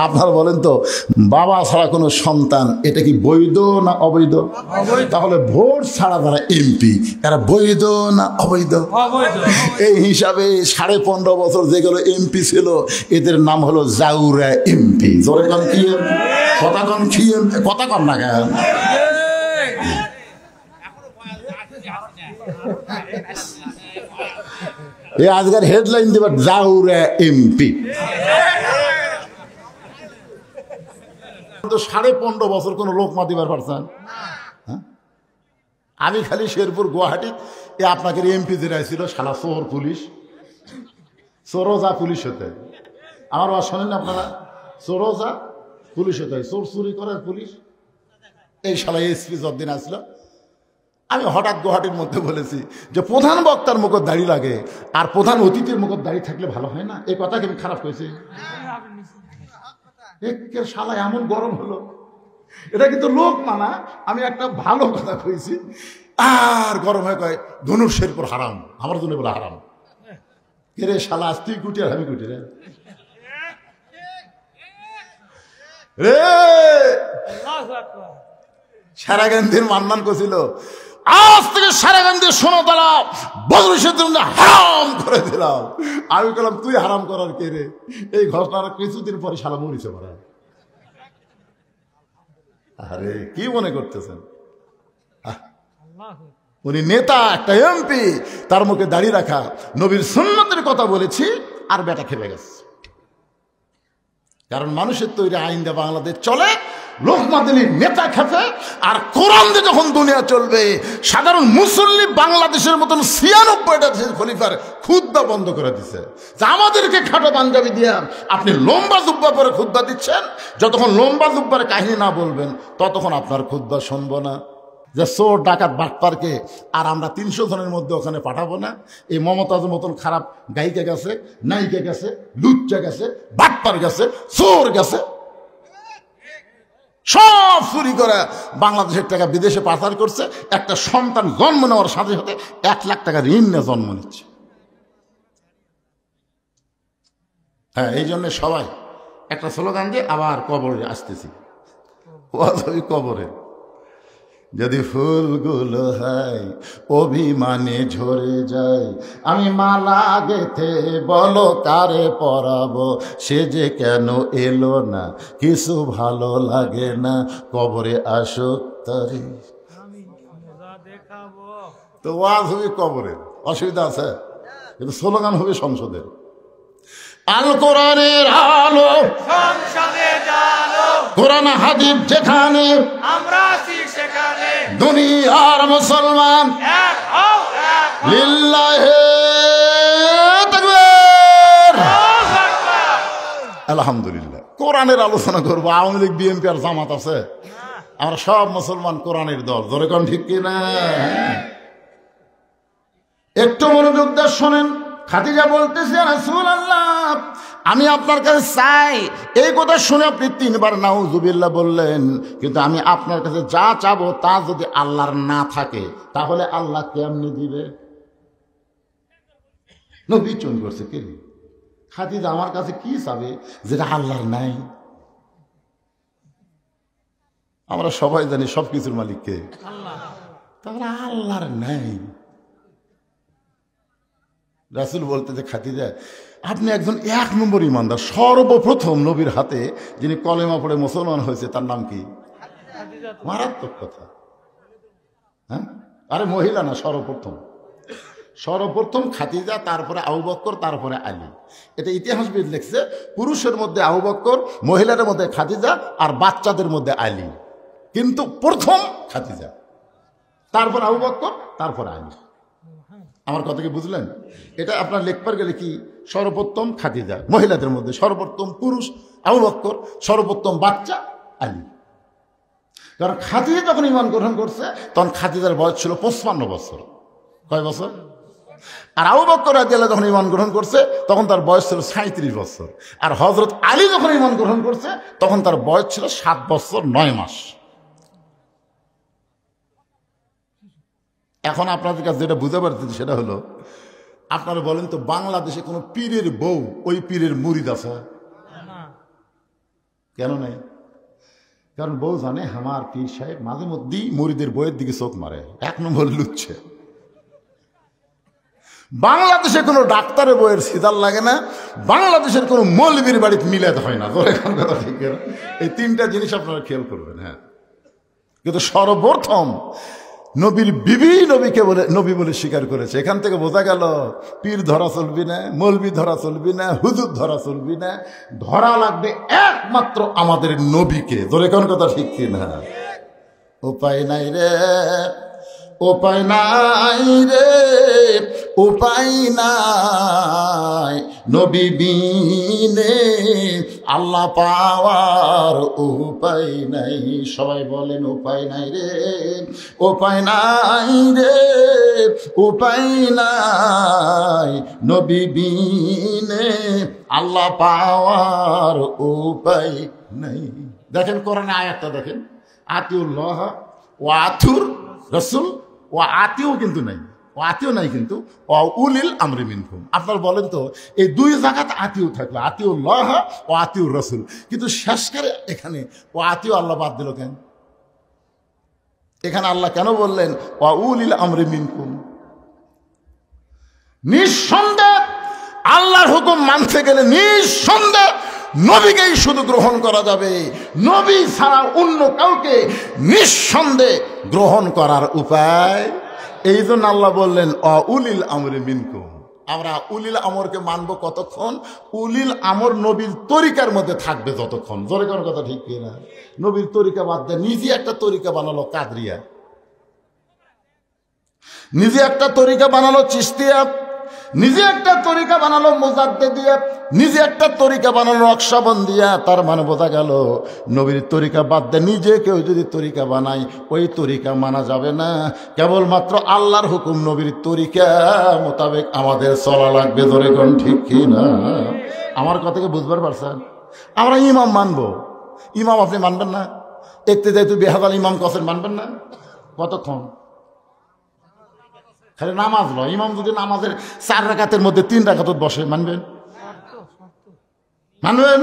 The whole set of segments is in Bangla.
আপনারা বলেন তো, বাবা ছাড়া কোনো সন্তান এটা কি বৈধ না অবৈধ? তাহলে ভোট ছাড়া যারা এমপি এরা বৈধ না অবৈধ? এই হিসাবে 15.5 বছর যেগুলো এমপি ছিল এদের নাম হলো জাউরা এমপি। জোরে কন কি কথা কন, কি কথা কন না কেন? এই আজকের হেডলাইন দেবার জাউরা এমপি। 15.5 বছর কোন লোকমা দিবার পারছেন? আমি খালি শেরপুর গুয়াহাটি আপনাকে এমপি যেটা ছিল সারা চোর পুলিশ, চোরোজা পুলিশ হতে। আমার বাস শোনেন আপনারা, চোরোজা পুলিশ হতে, চোর চুরি করার পুলিশ। এই শালা এসপি যতদিন আসলো, আমি হঠাৎ গুয়াহাটির মধ্যে বলেছি যে প্রধান বক্তার মুখত দাঁড়িয়ে লাগে আর প্রধান অতিথির মুখত দাঁড়িয়ে থাকলে ভালো হয় না। এই কথাকে আমি খারাপ করেছি? শালা এমন গরম হলো, এটা কিন্তু লোক মানা, আমি একটা ভালো কথা কইছি আর গরম হয়ে কয় ধনুর শেরপুর হারাম, আমার জন্য বলে হারাম। রে শালা আজ তুই কুটি আর আমি কুটি রে রে। সারাগান্ধীর মান্নান করছিল আজ থেকে সারাগান্ধী শোনো তারা বদরুশের জন্য হারাম করে দিলাম। আমি বললাম তুই হারাম করার কে রে? এই ঘটনার কিছুদিন পরে শালা মরিছে মারা। আরে কি মনে করতেছেন? উনি নেতা, একটা এমপি, তার মুখে দাঁড়িয়ে রাখা নবীর সুন্নতের কথা বলেছি আর বেটা খেপে গেছে। কারণ মানুষের তৈরি আইন দিয়ে বাংলাদেশ চলে, লোকমা দিলি নেতা খেপে। আর কোরআন দিয়ে যখন দুনিয়া চলবে, সাধারণ মুসল্লি বাংলাদেশের মতন 96টা খলিফার খুদ্া বন্ধ করে দিচ্ছে। আমাদেরকে খাটো পাঞ্জাবি দিয়ে আপনি লম্বা জুব্বা পরে খুদ্া দিচ্ছেন। যতক্ষণ লম্বা জুব্বার কাহিনী না বলবেন ততক্ষণ আপনার খুদ্া শুনবো না। যে চোর ডাকাত বাটপারকে আর আমরা 300 জনের মধ্যে ওখানে পাঠাবো না। এই মমতাজের মতন খারাপ গায়িকা গেছে, নায়িকা গেছে, লুচ্চা গেছে, বাটপার গেছে, চোর গেছে, সব চুরি করে বাংলাদেশের টাকা বিদেশে পাচার করছে। একটা সন্তান জন্ম নেওয়ার সাথে সাথে 1 লাখ টাকা ঋণ নিয়ে জন্ম নিচ্ছে। হ্যাঁ, এই জন্য সবাই একটা স্লোগান দিয়ে আবার কবরে আসতেছি। ওই কবরে যদি ফুলগুলো হয় অভিমানে ঝরে যায়, আমি মালা গেথে বলো কারে পরাবো, সে যে কেন এলো না, কিছু ভালো লাগে না, কবরে আসুক তারে। তো ওয়াজ হবে কবরে, অসুবিধা আছে, কিন্তু স্লোগান হবে সংসদের। আল কোরআনের আলো সংসদে জালো, কোরআন হাদিস যেখানে আমরা সেখানে, দুনিয়ার মুসলমান এক হও এক হও, লিল্লাহি তাকবীর, আলহামদুলিল্লাহ। কোরআনের আলোচনা করবো। আওয়ামী লীগ, বিএনপি আর জামাত আছে, আমরা সব মুসলমান কোরআনের দল। ধরে কোন ঠিক কিনা? একটু মনোযোগ দিয়ে শোনেন। খাদিজা বলতেছে, রাসূলুল্লাহ আমি আপনার কাছে চাই। এই কথা শুনে আপনি 3 বার নাউজুবিল্লাহ বললেন, কিন্তু আমি আপনার কাছে যা চাবো তা যদি আল্লাহর না থাকে তাহলে আল্লাহ কেমনে দিবে? নবী চুন করছে কে? খাদিজা আমার কাছে কি চাবে যেটা আল্লাহর নাই? আমরা সবাই জানি সবকিছুর মালিক কে? আল্লাহ। তাহলে আল্লাহর নাই। রাসূল বলতে যে খাদিজা আপনি একজন 1 নম্বর ইমানদার। সর্বপ্রথম নবীর হাতে যিনি কলেমা পড়ে মুসলমান হয়েছে তার নাম কি? মারাত্মক কথা। হ্যাঁ, আরে মহিলা না, সর্বপ্রথম খাদিজা, তারপরে আবু বকর, তারপরে আলী। এটা ইতিহাসবিদ লিখছে। পুরুষের মধ্যে আবু বকর, মহিলাদের মধ্যে খাদিজা, আর বাচ্চাদের মধ্যে আলী, কিন্তু প্রথম খাদিজা, তারপর আবু বকর, তারপর আলী। আমার কথা কি বুঝলেন? এটা আপনার লেখবার গেলে কি, সর্বোত্তম খাদিজা, মহিলাদের মধ্যে সর্বোত্তম পুরুষ আবু বকর, সর্বোত্তম বাচ্চা আলী। কারণ খাদিজা যখন ঈমান গ্রহণ করছে তখন খাদিজার বয়স ছিল 55 বছর। কয় বছর? আর আবু বকর রাদিয়াল্লাহু যখন ঈমান গ্রহণ করছে তখন তার বয়স ছিল 37 বছর। আর হযরত আলী যখন ঈমান গ্রহণ করছে তখন তার বয়স ছিল 7 বছর 9 মাস। এখন আপনাদের কাছে যেটা বুঝতে পারতেছি সেটা হলো, আপনারা বলেন তো বাংলাদেশে কোনো পীরের বউ ওই পীরের মুরিদ আছে? কেন নাই? কারণ বউ জানে আমার পীর সাহেব মাঝে মধ্যেই মুরিদের বইয়ের দিকে চোখ মারে, 1 নম্বর লুচ্ছে। বাংলাদেশে কোনো ডাক্তারের বইয়ের সিদার লাগে না, বাংলাদেশের কোনো মৌলবীর বাড়িতে মিলাদ হয় না। ঠিক না? এই 3টা জিনিস আপনারা খেয়াল করবেন। হ্যাঁ, কিন্তু সর্বপ্রথম নবীর বিবি নবীকে বলে নবী বলে স্বীকার করেছে। এখান থেকে বোঝা গেল পীর ধরা চলবি না, মৌলবি ধরা চলবি না, হুজুর ধরা চলবি না, ধরা লাগবে একমাত্র আমাদের নবীকে। ধরে কোন কথা ঠিক কিনা? উপায় নাই রে, উপায় নাই রে, উপায় নাই নবী বিনে আল্লাহ পাওয়ার উপায় নাই। সবাই বলেন উপায় নাই রে, উপায় নাই রে, উপায় নাই নবী বিনে আল্লাহ পাওয়ার উপায় নাই। দেখেন কোরআনে আয়াতটা দেখেন, আতিউল্লাহ ওয়া আতুর রাসূল ওয়া আতিও কিন্তু নাই, ও আতিও নাই কিন্তু উলিল আমরি মিনকুম। আপনারা বলেন তো এই 2 জায়গাতে আতিও থাকলো, আতিউল্লাহ ও আতিউর রাসূল, কিন্তু শেষকারে এখানে ও আতিও আল্লাহ বাদ দিল কেন? এখানে আল্লাহ কেন বললেন ও উলিল আমরি মিনকুম? নিঃসন্দেহে আল্লাহর হুকুম মানতে গেলে নিঃসন্দেহে নবীকেই শুধু গ্রহণ করা যাবে, নবী ছাড়া অন্য কাউকে নিঃসন্দেহে গ্রহণ করার উপায়। এই জন্য আল্লাহ বললেন উলিল আমরি মিনকুম। আমরা উলিল আমরকে মানবো কতক্ষণ? উলিল আমর নবীর তরিকার মধ্যে থাকবে যতক্ষণ। জোরে কোন কথা ঠিক কিনা? নবীর তরিকা বাদ দেয়, নিজে একটা তরিকা বানালো কাদরিয়া, নিজে একটা তরিকা বানালো চিশতিয়া, নিজে একটা তরিকা বানালো মুজাদ্দিদিয়া, নিজে একটা তরিকা বানালো নকশবন্দিয়া। তার মানে বোঝা গেল নবীর তরিকা বাদ দিয়ে নিজে কেউ যদি তরিকা বানায় ওই তরিকা মানা যাবে না। কেবলমাত্র আল্লাহর হুকুম নবীর তরিকা মোতাবেক আমাদের চলা লাগবে। ধরে কোন ঠিক কি না? আমার কথাকে বুঝবার পারছেন? আমরা ইমাম মানবো, ইমাম আপনি মানবেন না? একতে যাই তুই বেহাদাল ইমাম কসেন মানবেন না? কতক্ষণ? খালি নামাজ নয়, ইমাম যদি নামাজের 4 রাকাতের মধ্যে 3 রাকাত বসে মানবেন? মানবেন?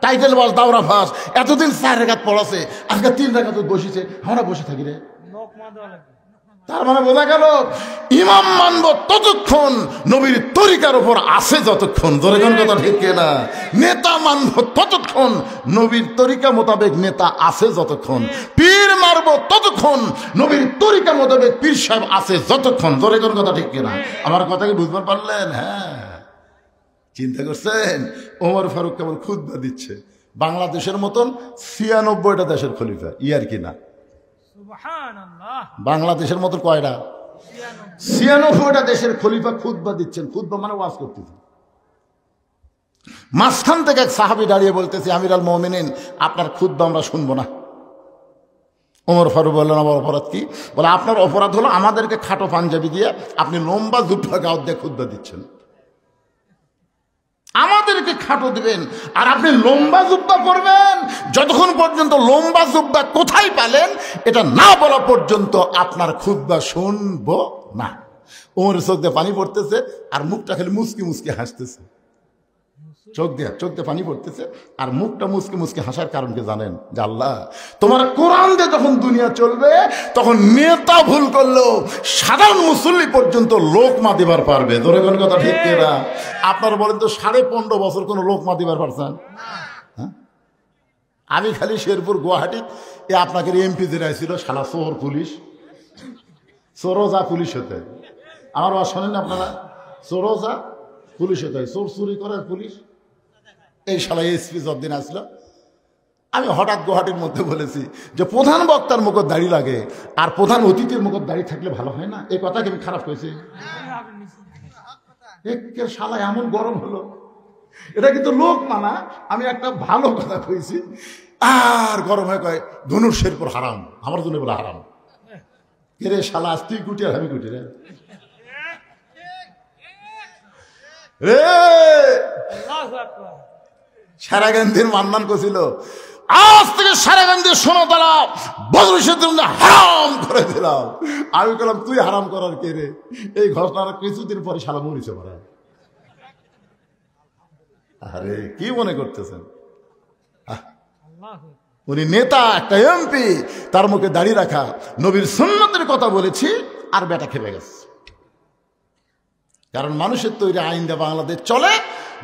টাইটেল বস, দাওরা ফাঁস, এতদিন 4 রাকাত পড়াছে, আজকে 3 রাকাত বসেছে, আমরা বসে থাকি রে। তার মানে বোঝা গেল ইমাম মানবো ততক্ষণ নবীর তরিকার উপর আছে যতক্ষণ। জোরে কোন কথা ঠিক কিনা? নেতা মানবো ততক্ষণ নবীর তরিকা মোতাবেক নেতা আছে যতক্ষণ। পীর মারবো ততক্ষণ নবীর তরিকা মোতাবেক পীর সাহেব আছে যতক্ষণ। জোরে কোন কথা ঠিক কিনা? আমার কথাকে বুঝতে পারলেন? হ্যাঁ, চিন্তা করছেন ওমর ফারুক কেবল খুতবা দিচ্ছে, বাংলাদেশের মতন 96টা দেশের খলিফা, ইয়ার কিনা? বাংলাদেশের মতো কয়টা? 96টা দেশের খলিফা খুতবা দিচ্ছেন। খুতবা মানে ওয়াজ করতেছেন। মাঝখান থেকে এক সাহাবী দাঁড়িয়ে বলতেছে, আমির আল মুমিনিন আপনার খুতবা আমরা শুনবো না। ওমর ফারুক বললেন, আমার অপরাধ কি? বলে আপনার অপরাধ হলো আমাদেরকে খাটো পাঞ্জাবি দিয়ে আপনি লম্বা জুব্বা গাউত দিয়ে খুতবা দিচ্ছেন। আমাদেরকে খাটো দিবেন আর আপনি লম্বা জুব্বা করবেন। যতক্ষণ পর্যন্ত লম্বা জুব্বা কোথায় পেলেন এটা না বলা পর্যন্ত আপনার খুতবা শুনবো না। ওমরের চোখ দিয়ে পানি পড়তেছে আর মুখটা খালি মুচকি মুচকি হাসতেছে। চোখ দিয়ে পানি পড়তেছে আর মুখটা মুচকি মুচকি হাসার কারণ কি জানেন? যে আল্লাহ তোমার কোরআন দিয়ে যখন দুনিয়া চলবে তখন নেতা ভুল করলেও সাধারণ মুসল্লি পর্যন্ত লোকমা দিবার পারবে। ধরে কোন কথা ঠিক কিনা? আপনারা বলেন তো 15.5 বছর কোনো লোকমা দিবার পারছেন? হ্যাঁ, আমি খালি শেরপুর গুয়াহাটি আপনাকে এমপি জেলায় ছিল সালা চোর পুলিশ, চোরোজা পুলিশ হতে। আমার বাস শোনেন আপনারা? চোরোজা পুলিশ হতে হয়, চোর চুরি করে পুলিশ। এই শালা এসপি যতদিন আসলো, আমি হঠাৎ গুয়াহাটির মধ্যে বলেছি যে প্রধান বক্তার মুখত দাড়ি লাগে আর প্রধান অতিথির মুখত দাড়ি থাকলে ভালো হয় না। এই কথা কি আমি খারাপ করেছি? শালা এমন গরম হলো, এটা কিন্তু লোক মানা, আমি একটা ভালো কথা কইছি। আর গরম হয়ে কয় ধনুর শেরপুর হারাম, আমার জন্য বলে হারাম। রে শালা আজ তুই কুটি আর আমি কুটি রে রে। সারাগান্ধীর মান্নান করছিল আজ থেকে সারাগান্ধীর সোনাতলা বদরুশের জন্য হারাম করে দিলাম। আমি বললাম তুই হারাম করার কে রে? এই ঘটনার কিছুদিন পরে শালা মরিছে মারা। আরে কি মনে করতেছেন? উনি নেতা, একটা এমপি, তার মুখে দাঁড়িয়ে রাখা, নবীর সুন্নতের কথা বলেছি, আর বেটা খেপে গেছে। কারণ মানুষের তৈরি আইন দিয়ে বাংলাদেশ চলে,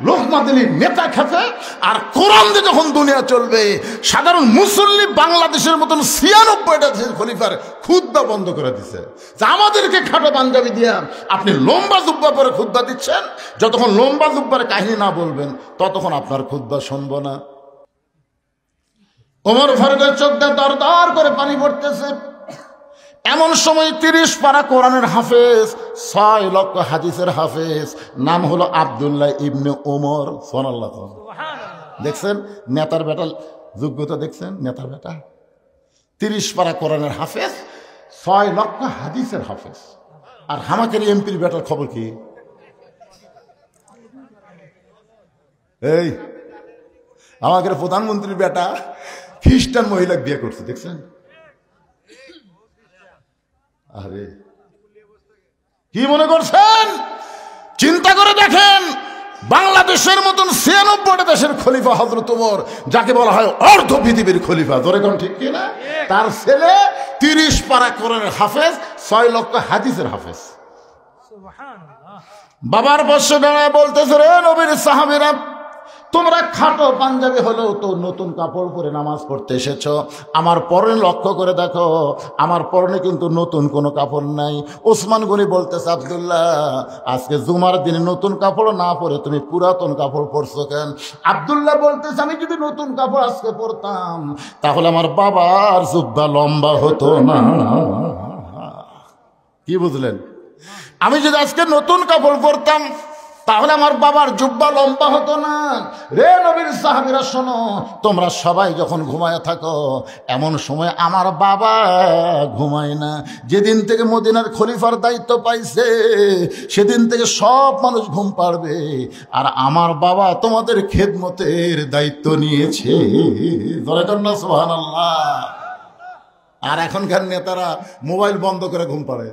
লোকমা দিলীপ নেতা খেপে, আর কোরআন দিয়ে যখন দুনিয়া চলবে, সাধারণ মুসল্লি বাংলাদেশের মতন ৯৬টা খলিফার খুতবা বন্ধ করে দিছে। আমাদেরকে খাটো পাঞ্জাবি দিয়া আপনি লম্বা জুব্বা পরে খুতবা দিচ্ছেন, যতক্ষণ লম্বা জুব্বার কাহিনী না বলবেন ততক্ষণ আপনার খুতবা শুনবো না। ওমর ফারুকের চোখ দিয়ে দর দর করে পানি পড়তেছে। এমন সময় ৩০ পারা কোরআনের হাফেজ, ৬ লক্ষ হাদিসের হাফেজ, নাম হলো আব্দুল্লাহ ইবনে ওমর। সুবহানাল্লাহ। দেখছেন নেতার বেটা যোগ্যতা, দেখছেন নেতার বেটা ৩০ পারা কোরআনের হাফেজ, ৬ লক্ষ হাদিসের হাফেজ। আর হামাকের এমপির বেটার খবর কি? এই আমাদের প্রধানমন্ত্রীর বেটা খ্রিস্টান মহিলা বিয়ে করছে, দেখছেন? আরে কি মনে করছেন? চিন্তা করে দেখেন, বাংলাদেশের মতন ৯৬টা দেশের খলিফা হযরত ওমর, যাকে বলা হয় অর্ধ পৃথিবীর খলিফা, ধরে কোন ঠিক কিনা, তার ছেলে ৩০ পারা কোরআনের হাফেজ, ৬ লক্ষ হাদিসের হাফেজ। বাবার পাশে দাঁড়ায় বলতেছে, রে নবীর সাহাবীরা, তোমরা খাটো পাঞ্জাবি হলেও তো নতুন কাপড় পরে নামাজ পড়তে এসেছ। আমার পরনে লক্ষ্য করে দেখো, আমার পরনে কিন্তু নতুন কোনো কাপড় নাই। ওসমান গনি বলতেছে, আব্দুল্লাহ, আজকে জুমার দিনে নতুন কাপড় না পরে তুমি পুরাতন কাপড় পরছো কেন? আব্দুল্লাহ বলতেছে, আমি যদি নতুন কাপড় আজকে পরতাম তাহলে আমার বাবার জুব্বা লম্বা হতো না। কি বুঝলেন? আমি যদি আজকে নতুন কাপড় পরতাম তাহলে আমার বাবার জুব্বা লম্বা হতো না। রে নবীর সাহাবীরা শোনো, তোমরা সবাই যখন ঘুমায় থাকো, এমন সময় আমার বাবা ঘুমায় না। যেদিন থেকে মদিনার খলিফার দায়িত্ব পাইছে সেদিন থেকে সব মানুষ ঘুম পাড়বে, আর আমার বাবা তোমাদের খেদমতের দায়িত্ব নিয়েছে। সুবহানাল্লাহ। আর এখনকার নেতারা মোবাইল বন্ধ করে ঘুম পাড়ে।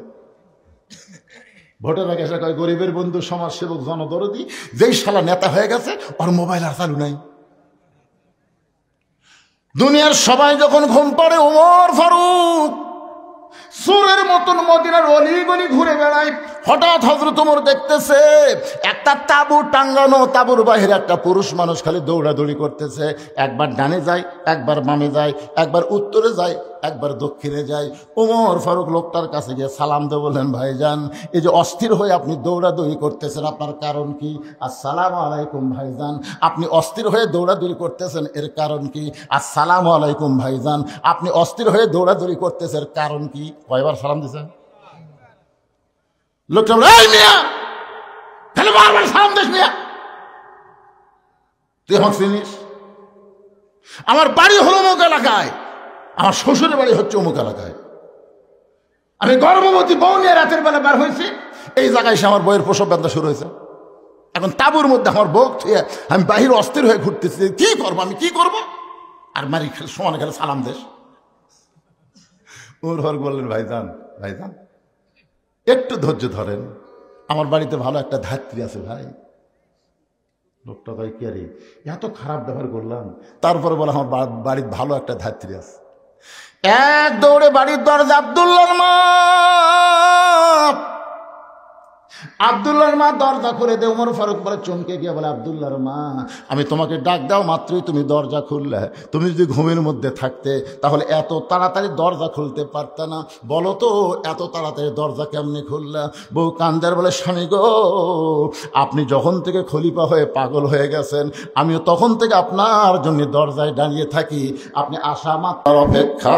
ভোটের আগে এসে কয় গরিবের বন্ধু, সমাজসেবক, জনদরদি। যেই শালা নেতা হয়ে গেছে ওর মোবাইল আর চালু নাই। দুনিয়ার সবাই যখন ঘুম পাড়ে, ওমর ফারুক সুরের মতন মদিনার অলিগলি ঘুরে বেড়ায়। হঠাৎ হযরত ওমর দেখতেছে একটা তাঁবু টাঙ্গানো, তাঁবুর বাইরে একটা পুরুষ মানুষ খালি দৌড়াদৌড়ি করতেছে। একবার ডানে যায়, একবার বামে যায়, একবার উত্তরে যায়, একবার দক্ষিণে যায়। ওমর ফারুক লোকটার কাছে গিয়ে সালাম দিয়ে বললেন, ভাইজান, এই যে অস্থির হয়ে আপনি দৌড়াদৌড়ি করতেছেন, আপনার কারণ কি? আসসালামু আলাইকুম ভাইজান। আপনি অস্থির হয়ে দৌড়াদৌড়ি করতেছেন, এর কারণ কি? আসসালামু আলাইকুম ভাইজান। আপনি অস্থির হয়ে দৌড়াদৌড়ি করতেছেন, কারণ কি? কয়বার সালাম দিয়েছেন? লোকটা বলে, এই মিয়া, তাহলে বারবার সালাম দিস মিয়া, তুই আমাকে চিনিস? আমার বাড়ি হলো অমুক এলাকায়, আমার শ্বশুরের বাড়ি হচ্ছে অমুক এলাকায়। আমি গর্ভবতী বউ নিয়ে রাতের বেলা বের হয়েছি, এই জায়গায় এসে আমার বউয়ের প্রসব ব্যথা শুরু হয়েছে। এখন তাঁবুর মধ্যে আমার বউ থুয়ে আমি বাহির অস্থির হয়ে ঘুরতেছি, কি করবো, আমি কি করবো? আর মারি সমানে খেলে সালাম দেশ। ওর ঘর বললেন, ভাইজান, ভাইজান একটু ধৈর্য ধরেন, আমার বাড়িতে ভালো একটা ধাত্রী আছে ভাই। লোকটা ভাই কি আরে এত খারাপ ব্যবহার করলাম, তারপরে বলে আমার বাড়ির ভালো একটা ধাত্রী আছে। এক দৌড়ে বাড়ির দরজা, আব্দুল্লাহর মা, আব্দুল্লাহর মা দরজা করে দে। ওমর ফারুক বলে, চমকে গিয়ে বলে, আব্দুল্লাহর মা, আমি তোমাকে ডাক দাও মাত্রই তুমি দরজা খুললে। তুমি যদি ঘুমের মধ্যে থাকতে তাহলে এত তাড়াতাড়ি দরজা খুলতে পারতে না। বলো তো এত তাড়াতাড়ি দরজা কেমনি খুললা? বউ কান্দার বলে, স্বামী গো, আপনি যখন থেকে খলিফা হয়ে পাগল হয়ে গেছেন, আমিও তখন থেকে আপনার জন্য দরজায় দাঁড়িয়ে থাকি, আপনি আসা মাত্র অপেক্ষা।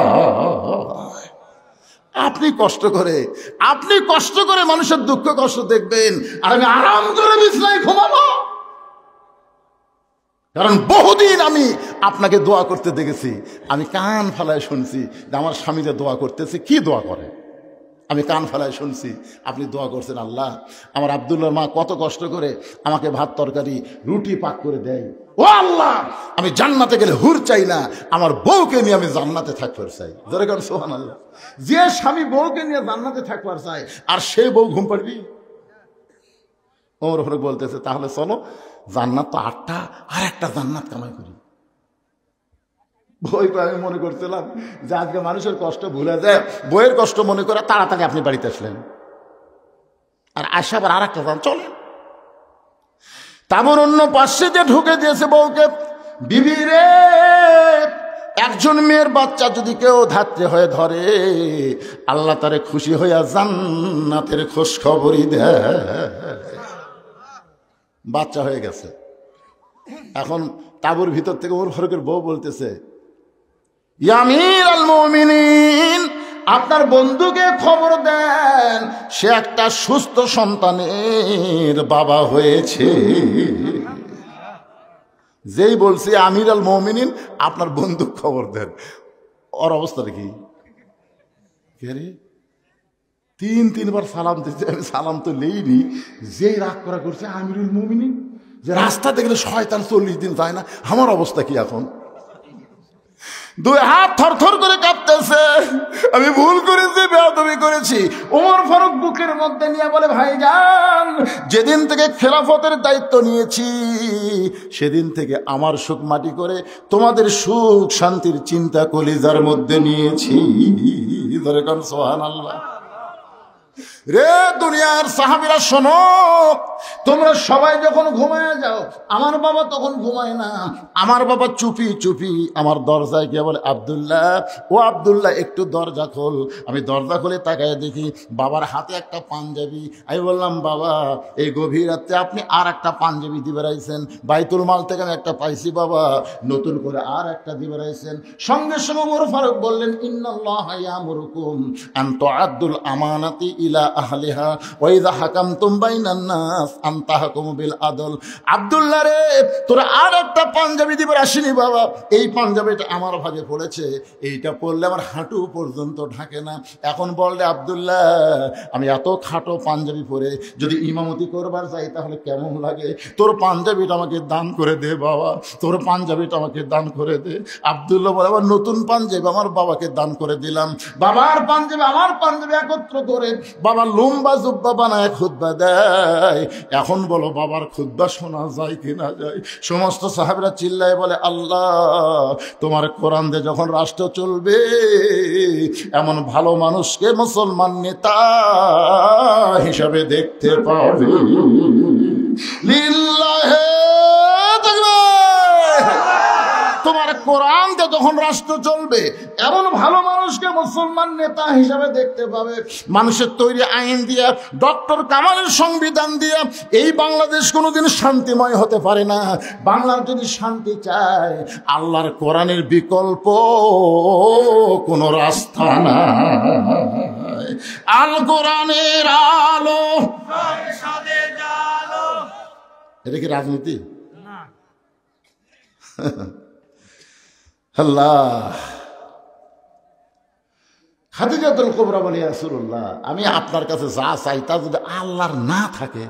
আপনি কষ্ট করে মানুষের দুঃখ কষ্ট দেখবেন, আর আমি আরাম করে বিছানায় ঘুমাবো। কারণ বহুদিন আমি আপনাকে দোয়া করতে দেখেছি, আমি কান ফালায় শুনছি যে আমার স্বামী যে দোয়া করতেছে, কি দোয়া করে, আমি কান ফালায় শুনছি আপনি দোয়া করছেন, আল্লাহ আমার আব্দুল্লাহর মা কত কষ্ট করে আমাকে ভাত তরকারি রুটি পাক করে দেয়। ও আল্লাহ, আমি জান্নাতে গেলে হুর চাই না, আমার বউকে নিয়ে আমি জান্নাতে থাকবার চাই। ধরে কারণ সুবহানাল্লাহ, যে স্বামী বউকে নিয়ে জান্নাতে থাকবার চায় আর সে বউ ঘুম পাড়বি। ওমর ফারুক বলতেছে, তাহলে চলো, জান্নাত তো ৮টা, আর একটা জান্নাত কামাই করি। বই আমি মনে করছিলাম যে আজকে মানুষের কষ্ট ভুলে যায়, বইয়ের কষ্ট মনে করে তাড়াতাড়ি আপনি বাড়িতে আসলেন, আর আসা আবার আর একটা চলে। তারপর অন্য পাশে যে ঢুকে দিয়েছে বউকে, বিবি রে, একজন মেয়ের বাচ্চা যদি কেউ ধাত্রে হয়ে ধরে, আল্লাহ তারে খুশি হইয়া জান্নাতের খোঁজ খবরই দেয়। বাচ্চা হয়ে গেছে, এখন তাবুর ভিতর থেকে ওর ফারুকের বউ বলতেছে, ইয়া আমির আল মুমিনিন, আপনার বন্ধুকে খবর দেন, সে একটা সুস্থ সন্তানের বাবা হয়েছে। যেই বলছে আমির আল মুমিনিন, আপনার বন্ধু খবর দেন, ওর অবস্থাটা কি? তিনবার সালাম দিচ্ছে, আমি সালাম তো লেইনি, যেই রাগ করা করছে আমিরুল মুমিনিন, যে রাস্তা দেখলে শয়তান 40 দিন যায় না, আমার অবস্থা কি এখন? দুই হাত থরথর করে কাঁপতেছে, আমি ভুল করেছি, বেয়াদবি করেছি। ওমর ফারুক বুকের মধ্যে নিয়ে বলে, ভাইজান, যেদিন থেকে খেলাফতের দায়িত্ব নিয়েছি সেদিন থেকে আমার সুখ মাটি করে তোমাদের সুখ শান্তির চিন্তা কলিজার মধ্যে নিয়েছি। ধরে কোন সুবহানাল্লাহ। রে দুনিয়ার সাহাবীরা শোনো, তোমরা সবাই যখন ঘুমায় যাও, আমার বাবা তখন ঘুমায় না, আমার বাবা চুপি চুপি আমার দরজায় গিয়ে বলে, আব্দুল্লাহ, ও আব্দুল্লাহ, একটু দরজা খোল। আমি দরজা খুলে তাকায় দেখি বাবার হাতে একটা পাঞ্জাবি। আমি বললাম, বাবা, এই গভীর রাতে আপনি আর একটা পাঞ্জাবি দিয়ে বেড়াইছেন, বাইতুল মাল থেকে আমি একটা পাইছি বাবা, নতুন করে আর একটা দিয়ে বেড়াইছেন। সঙ্গে সঙ্গে ওমর ফারুক বললেন, ইন্নাল্লাহা ইয়ামুরুকুম আন তুআদ্দুল আমানাতি ইলা আহলিহা ওয়া ইযা হাকামতুম বাইনান নাস আন তাহকুমু বিল আদল। আব্দুল্লাহ রে, তোরা আর একটা পাঞ্জাবি দিবার আসিনি বাবা, এই পাঞ্জাবিটা আমার ভাগে পড়েছে, এইটা পরলে আমার হাঁটু পর্যন্ত ঢাকে না। এখন বললে, আব্দুল্লাহ, আমি এত খাটো পাঞ্জাবি পরে যদি ইমামতি করবার যাই তাহলে কেমন লাগে? তোর পাঞ্জাবিটা আমাকে দান করে দে বাবা, তোর পাঞ্জাবিটা আমাকে দান করে দে। আব্দুল্লাহ বলে, আবার নতুন পাঞ্জাবি আমার বাবাকে দান করে দিলাম। বাবার পাঞ্জাবি আমার পাঞ্জাবি একত্র করে বাবা লম্বা জুব্বা বানায় খুতবা দেয়। এখন বলো, বাবার খুতবা শোনা যায় কি না যায়? সমস্ত সাহাবীরা চিল্লায় বলে, আল্লাহ, তোমার কোরআন দিয়ে যখন রাষ্ট্র চলবে, এমন ভালো মানুষকে মুসলমান নেতা হিসাবে দেখতে পাবে। লিল্লাহে তাকবীর। তোমার কোরআন দিয়ে যখন রাষ্ট্র চলবে, এমন ভালো মানুষকে মুসলমান নেতা হিসাবে দেখতে পাবে। মানুষের তৈরি আইন দিয়া, ডক্টর কামালের সংবিধান দিয়া এই বাংলাদেশ কোনোদিন শান্তিময় হতে পারে না। বাংলার যদি শান্তি চায়, আল্লাহর কোরআনের বিকল্প কোনো রাস্তা নাই। আল কোরআনের আলো, এটা কি রাজনীতি? আল্লাহ। খাদিজাতুল কুবরা বলে, ইয়া রাসূলুল্লাহ, আমি আপনার কাছে যা চাই তা যদি আল্লাহর না থাকে।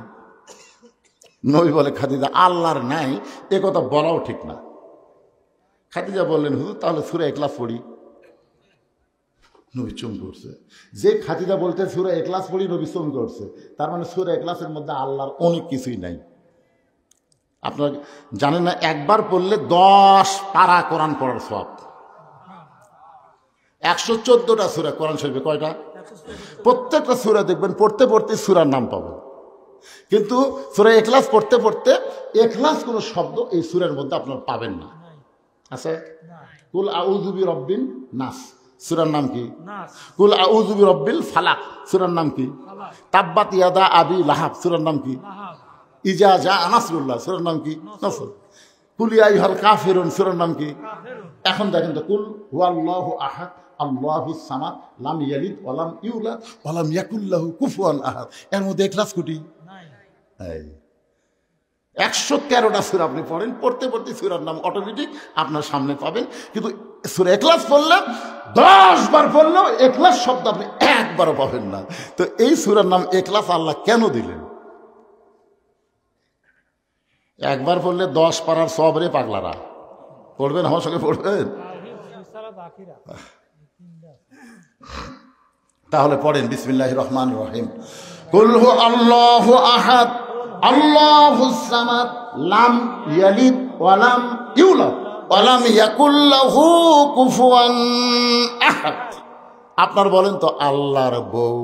নবী বলে, খাদিজা, আল্লাহর নাই এ কথা বলাও ঠিক না। খাদিজা বললেন, হুজুর, তাহলে সূরা ইখলাস পড়ি। নবী চুম করছে। যে খাদিজা বলতে সূরা ইখলাস পড়ি, নবী চুম করছে, তার মানে সূরা ইখলাসের মধ্যে আল্লাহর অনেক কিছুই নাই। আপনারা জানেন না, একবার পড়লে 10 পারা কোরআন পড়ার সওয়াব। 114টা সূরা কোরআন শরীফে, কয়টা? প্রত্যেকটা সূরা দেখবেন পড়তে পড়তে সূরার নাম পাবেন, কিন্তু সূরা ইখলাস পড়তে পড়তে ইখলাস কোনো শব্দ এই সূরার মধ্যে আপনারা পাবেন না। আছে কুল আউযু বিরাব্বিন নাস, সূরার নাম কি? কুল আউযু বিরাব্বিল ফালাক, সূরার নাম কি? তাব্বাত ইয়াদা আবি লাহাব, সূরার নাম কি? ইজা জা নাসরুল্লাহ, সূরার নাম কি? নাসর। কুল ইয়া আইয়ুহাল কাফিরুন, সূরার নাম কি? এখন দেখেন তো, কুল হুয়াল্লাহু আহাদ আল্লাহুস সামাদ লাম ইয়ালিদ ওয়া লাম ইউলাদ ওয়া লাম ইয়াকুল লাহু কুফুয়ান আহাদ, এর মধ্যে ইখলাস কোটি নাই। 113টা সূরা আপনি পড়েন, পড়তে পড়তে সূরার নাম অটোমেটিক আপনার সামনে পাবেন। কিন্তু সূরা ইখলাস পড়লে 10 বার পড়লেও ইখলাস শব্দ আপনি একবারও পাবেন না। তো এই সূরার নাম ইখলাস আল্লাহ কেন দিলেন? একবার পড়লে 10 পারার সওয়াব রে পাগলারা। পড়বেন, আমার সঙ্গে পড়বেন? তাহলে পড়েন, বিসমিল্লাহির রহমানির রহিম। কুল হু আল্লাহু আহাদ আল্লাহুস সামাদ লাম ইয়ালিদ ওয়া লাম ইউলাদ ওয়ালাম ইয়াকুল লাহু কুফুয়ান আহাদ। আপনার বলেন তো আল্লাহর বউ,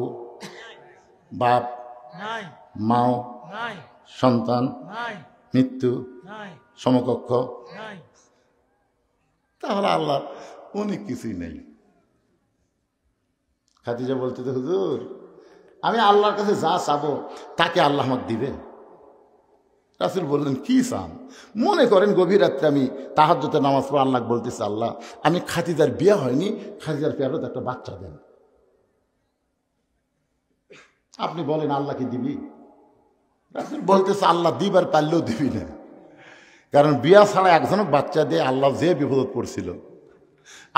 বাপ, মাও, সন্তান, মৃত্যু, সমকক্ষ, তাহলে আল্লাহ অনেক কিছুই নেই। খাদিজা বলতে তো হুজুর আমি আল্লাহর কাছে যা চাবো তাকে আল্লাহ আমাকে দিবেন। রাসূল বললেন কি চান? মনে করেন গভীর রাত্রে আমি তাহাজ্জুদের নামাজ পড়ে আল্লাহ বলতেছি আল্লাহ আমি খাদিজার বিয়ে হয়নি, খাদিজার পেয়ারত একটা বাচ্চা দেন। আপনি বলেন আল্লাহ কি দিবি? রাসূল বলতেছে আল্লাহ দিবার পারলেও দিবি না, কারণ বিয়া ছাড়া একজনক বাচ্চা দিয়ে আল্লাহ যে বিপদত পড়ছিল।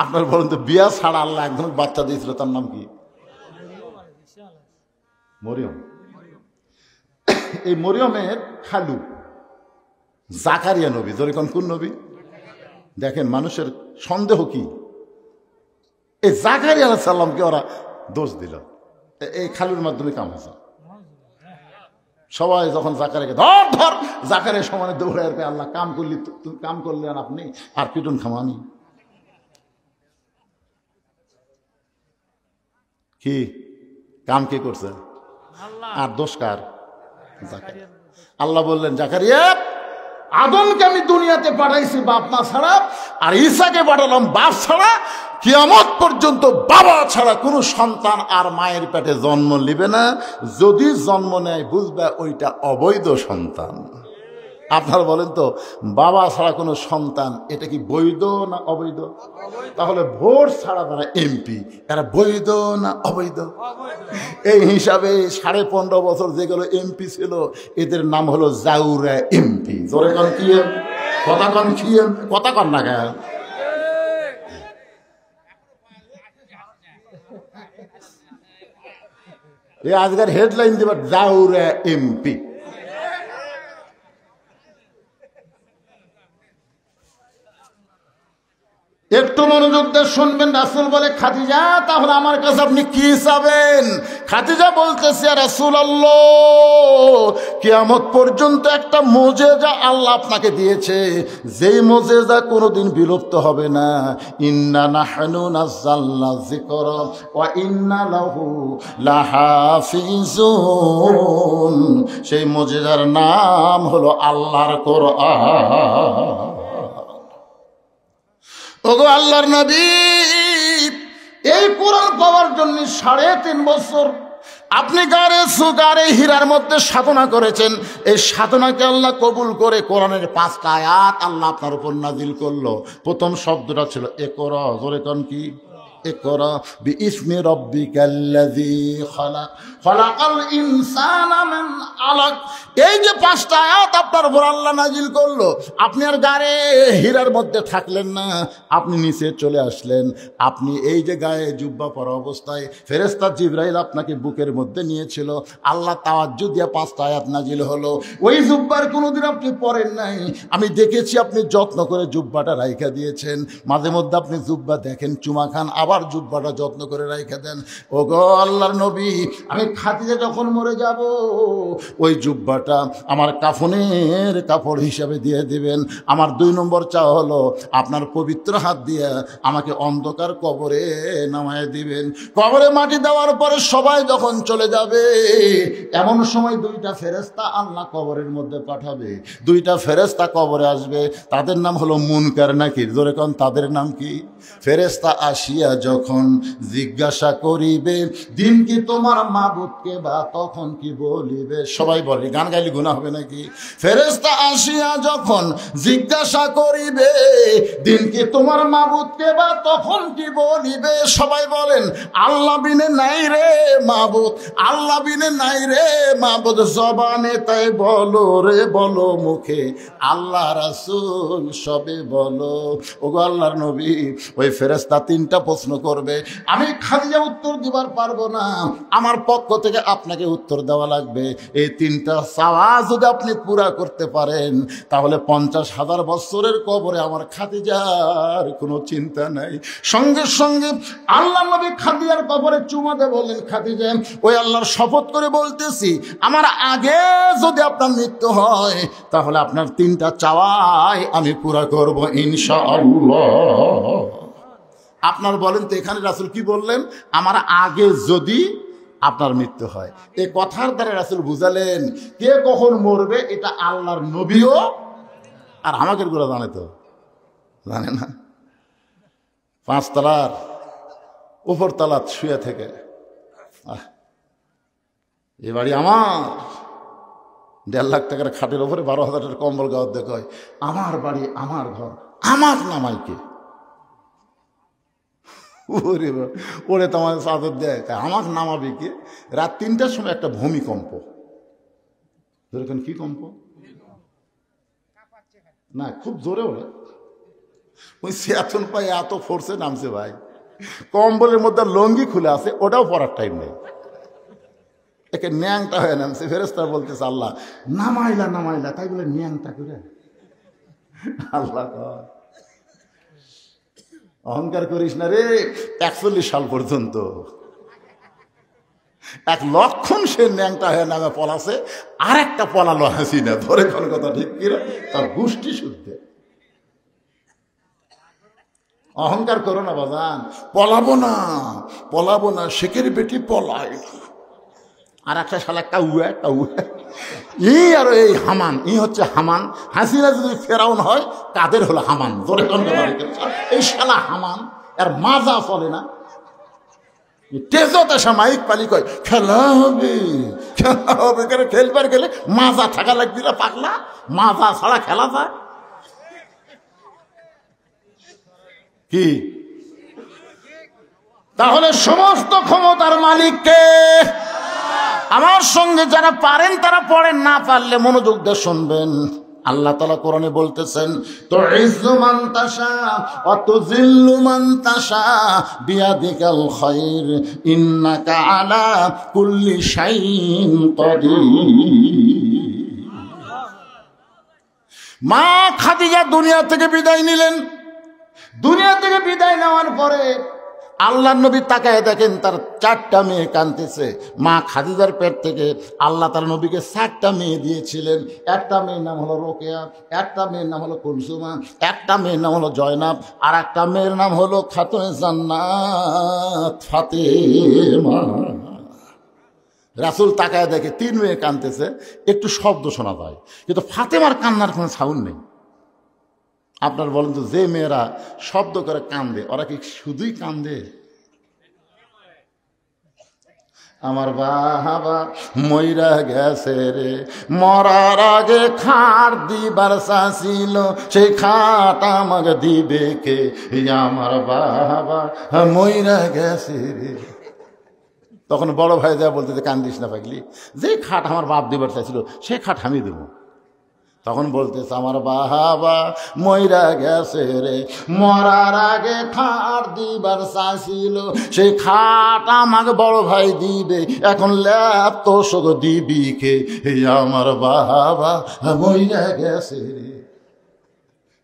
আপনার বলেন তো বিয়া ছাড়া আল্লাহ একজনক বাচ্চা দিয়েছিল, তার নাম কি? মরিয়ম। এই মরিয়মের খালু জাকারিয়া নবী। জোরে কোন নবী? দেখেন মানুষের সন্দেহ কি, এই জাকারিয়া আলাইহিস সালামকে ওরা দোষ দিল, এই খালুর মাধ্যমে কাম হয়েছে। সবাই যখন জাকারিয়াকে ধর ধর, জাকারিয়া সমানে দৌড়ে আর আল্লাহ কাম করলি, তুমি কাম করলেন আপনি আর পিটুন খামানি কি কাম কে করছে? আর দোষ কার? জাকারিয়া। আল্লাহ বললেন জাকারিয়া আদমকে আমি দুনিয়াতে পাঠাইছি বাপ মা ছাড়া, আর ঈসাকে পাঠালাম বাপ ছাড়া। কিয়ামত পর্যন্ত বাবা ছাড়া কোনো সন্তান আর মায়ের পেটে জন্ম নিবে না। যদি জন্ম নেয় বুঝবে ওইটা অবৈধ সন্তান। আপনারা বলেন তো বাবা ছাড়া কোনো সন্তান এটা কি বৈধ না অবৈধ? তাহলে ভোট ছাড়া তারা এমপি, এরা বৈধ না অবৈধ? এই হিসাবে 15.5 বছর যেগুলো এমপি ছিল এদের নাম হলো জাউরা এমপি। জোরে কন কি কথা কন, কি কথা কন না কেন? এই আজকের হেডলাইন দেবার জাউরা এমপি। একটু মনোযোগ দিয়ে শুনবেন। রাসূল বলে খাদিজা তাহলে আমার কাছে আপনি কি চাবেন? খাদিজা বলতেছে রাসূলুল্লাহ কিয়ামত পর্যন্ত একটা মুজিজা আল্লাহ আপনাকে দিয়েছে, যেই মুজিজা কোনোদিন বিলুপ্ত হবে না। ইন্না নাহনু নাযালনা যিকরা ওয়া ইন্না লাহু লাহাফিজুন। সেই মুজিজার নাম হলো আল্লাহর কোরআন। ওগো আল্লাহর নবী, এই কোরআন পাওয়ার জন্য 3.5 বছর আপনি গারে হীরার মধ্যে সাধনা করেছেন। এই সাধনাকে আল্লাহ কবুল করে কোরআনের 5টা আয়াত আল্লাহ আপনার উপর নাজিল করলো। প্রথম শব্দটা ছিল ইকরা। জোরে কোন কি? ইকরা বিইসমি রাব্বিকাল্লাযী খালাক খালাকাল ইনসানা মিন আলাক। এই যে 5টা আয়াত আপনার উপর আল্লাহ নাজিল করলো, আপনি আর গায়ে হীরার মধ্যে থাকলেন না, আপনি নিচে চলে আসলেন। আপনি এই যে গায়ে জুব্বা পরা অবস্থায় ফেরেশতা জিবরাইল আপনাকে বুকের মধ্যে নিয়েছিল। আল্লাহ তাওয়াজ্জুহ দিয়ে 5টা আয়াত নাজিল হলো। ওই জুব্বার কোনোদিন আপনি পরেন নাই, আমি দেখেছি আপনি যত্ন করে জুব্বাটা রাইখা দিয়েছেন। মাঝে মধ্যে আপনি জুব্বা দেখেন, চুমা খান, আবার জুব্বাটা যত্ন করে রাইখা দেন। ওগো আল্লাহর নবী, আমি খাদিজা যখন মরে যাব ওই জুব্বাটা আমার কাফনের কাপড় হিসাবে দিয়ে দিবেন। আমার 2 নম্বর চাওয়া হলো আপনার পবিত্র হাত দিয়ে আমাকে অন্ধকার কবরে নামায় দিবেন। কবরে মাটি দেওয়ার পরে সবাই যখন চলে যাবে, এমন সময় 2টা ফেরেশতা আল্লাহ কবরের মধ্যে পাঠাবে। 2টা ফেরেশতা কবরে আসবে, তাদের নাম হলো মুনকার নাকির। জোরে কোন তাদের নাম কি? ফেরেশতা আসিয়া যখন জিজ্ঞাসা করিবে দিন কি তোমার মাবুদকে, বা তখন কি বলিবে? সবাই বলে, গান গাইলে গুনাহ হবে নাকি? ফেরেশতা আসিয়া যখন জিজ্ঞাসা করিবে দিন কি তোমার মাবুদকে, বা তখন কি বলিবে? সবাই বলেন আল্লাহ বিনে নাই রে মাবুদ, আল্লাহ বিনে নাই রে মাবুদ। জবানে তাই বলো রে বলো, মুখে আল্লাহ রাসূল সবে বলো। ওগো আল্লাহর নবী, ওই ফেরেশতা 3টা প্রশ্ন প্রশ্ন করবে, আমি খাদিজা উত্তর দিবার পারবো না, আমার পক্ষ থেকে আপনাকে উত্তর দেওয়া লাগবে। এই তিনটা চাওয়া যদি আপনি পুরা করতে পারেন, তাহলে 50,000 বছরের কবরে আমার খাদিজার কোনো চিন্তা নাই। সঙ্গে সঙ্গে আল্লাহ নবী খাদিজার কবরে চুমা দিয়ে বললেন, খাদিজা, ওই আল্লাহর শপথ করে বলতেছি, আমার আগে যদি আপনার মৃত্যু হয়, তাহলে আপনার তিনটা চাওয়াই আমি পুরা করব ইনশাআল্লাহ। আপনার বলেন তো, এখানে রাসূল কি বললেন? আমার আগে যদি আপনার মৃত্যু হয়। এই কথার দ্বারা রাসূল বুঝালেন কে কখন মরবে এটা আল্লাহর নবীও আর আমাদের গুলো জানে, তো জানে না। 5 তলার উপর তলা শুয়ে থেকে, এ বাড়ি আমার, 1.5 লাখ টাকার খাটের উপরে 12,000 টাকার কম্বল গাওয়ার দেখে, আমার বাড়ি, আমার ঘর, আমার নামাইকে ওরে তোমার চাদর দেয়, আমার নামাবে কে? রাত 3টার সময় একটা ভূমিকম্প, যেরকম কি কম্প না, খুব জোরে ওরে, ওই চেতন পাই এত ফোর্সে নামছে ভাই, কম্বলের মধ্যে লঙ্গি খুলে আছে, ওটাও পরার টাইম নেই, একে ন্যাংটা হয়ে নামছে। ফেরেশতা বলতেছে, আল্লাহ নামাইলা নামাইলা, তাই বলে ন্যাংটা করে। আল্লাহ অহংকার করিস না রে, 41 সাল পর্যন্ত 1 লক্ষণ সে ন্যাংটা হয়ে নামে পলাছে, আর একটা পলালো হাসিনা, ধরে কোন কথা ঠিক কিনা, তার গোষ্ঠী শুদ্ধে। অহংকার করো না বাজান, পলাবো না, পলাবো না, শেখের বেটি পলায় না। আর একটা শালা কাউয়া কাউয়া, আর এই হামান, হচ্ছে হামান। হাসিনা যদি ফেরাউন হয়, কাদের হলো হামান, ধরে কোন কথা ঠিক কিনা, এই শালা হামান, আর মাজা চলে না। তেজত আসা মাইক পালি কয় খেলা হবে, খেলা হবে, কেন খেলবার গেলে মাজা থাকা লাগবে না, পাগলা, মাজা ছাড়া খেলা যায় কি? তাহলে সমস্ত ক্ষমতার মালিককে। আমার সঙ্গে যারা পারেন তারা পড়েন, না পারলে মনোযোগ দিয়ে শুনবেন। আল্লাহ তাআলা কোরআনে বলতেছেন, তুইজ্জু মান তাশা ওয়া তুযিল্লু মান তাশা বিয়াদিকাল খায়র ইন্নাকা আলা কুল্লি শাইইন কাদির। মা খাদিজা দুনিয়া থেকে বিদায় নিলেন। দুনিয়া থেকে বিদায় নেওয়ার পরে আল্লাহর নবী তাকায় দেখেন, তার 4টা মেয়ে কাঁদতেছে। মা খাদিজার পেট থেকে আল্লাহ তার নবীকে 4টা মেয়ে দিয়েছিলেন। একটা মেয়ের নাম হলো রোকেয়া, একটা মেয়ের নাম হলো কুলসুমা, একটা মেয়ের নাম হলো জয়নাব, আর একটা মেয়ের নাম হলো খাতুনে জান্নাত ফাতেমা। রাসূল তাকায় দেখে 3 মেয়ে কাঁদতেছে, একটু শব্দ শোনা যায়, কিন্তু ফাতেমার কান্নার কোনো সাউন্ড নেই। আপনার বলেন তো, যে মেয়েরা শব্দ করে কান্দে, ওরা কি শুধুই কান্দে? আমার বাবা মইরা গেছে রে, মরার আগে খাট দিবার চাইছিল, সেই খাট আমাকে দিবে কে? আমার বাবা মইরা গেছে রে। তখন বড় ভাই যা বলতে, কান্দিস না পাগলি, যে খাট আমার বাপ দিবার চাইছিল সেই খাট আমি দেবো। তখন বলতেছে, আমার বাবা মইরা গেছে রে, মরার আগে খাট দিবার চাইছিল, সেই খাট আমাকে বড় ভাই দিবে, এখন ল্যাপ তো শোক দিবি কে? আমার বাবা মইরা গেছে রে।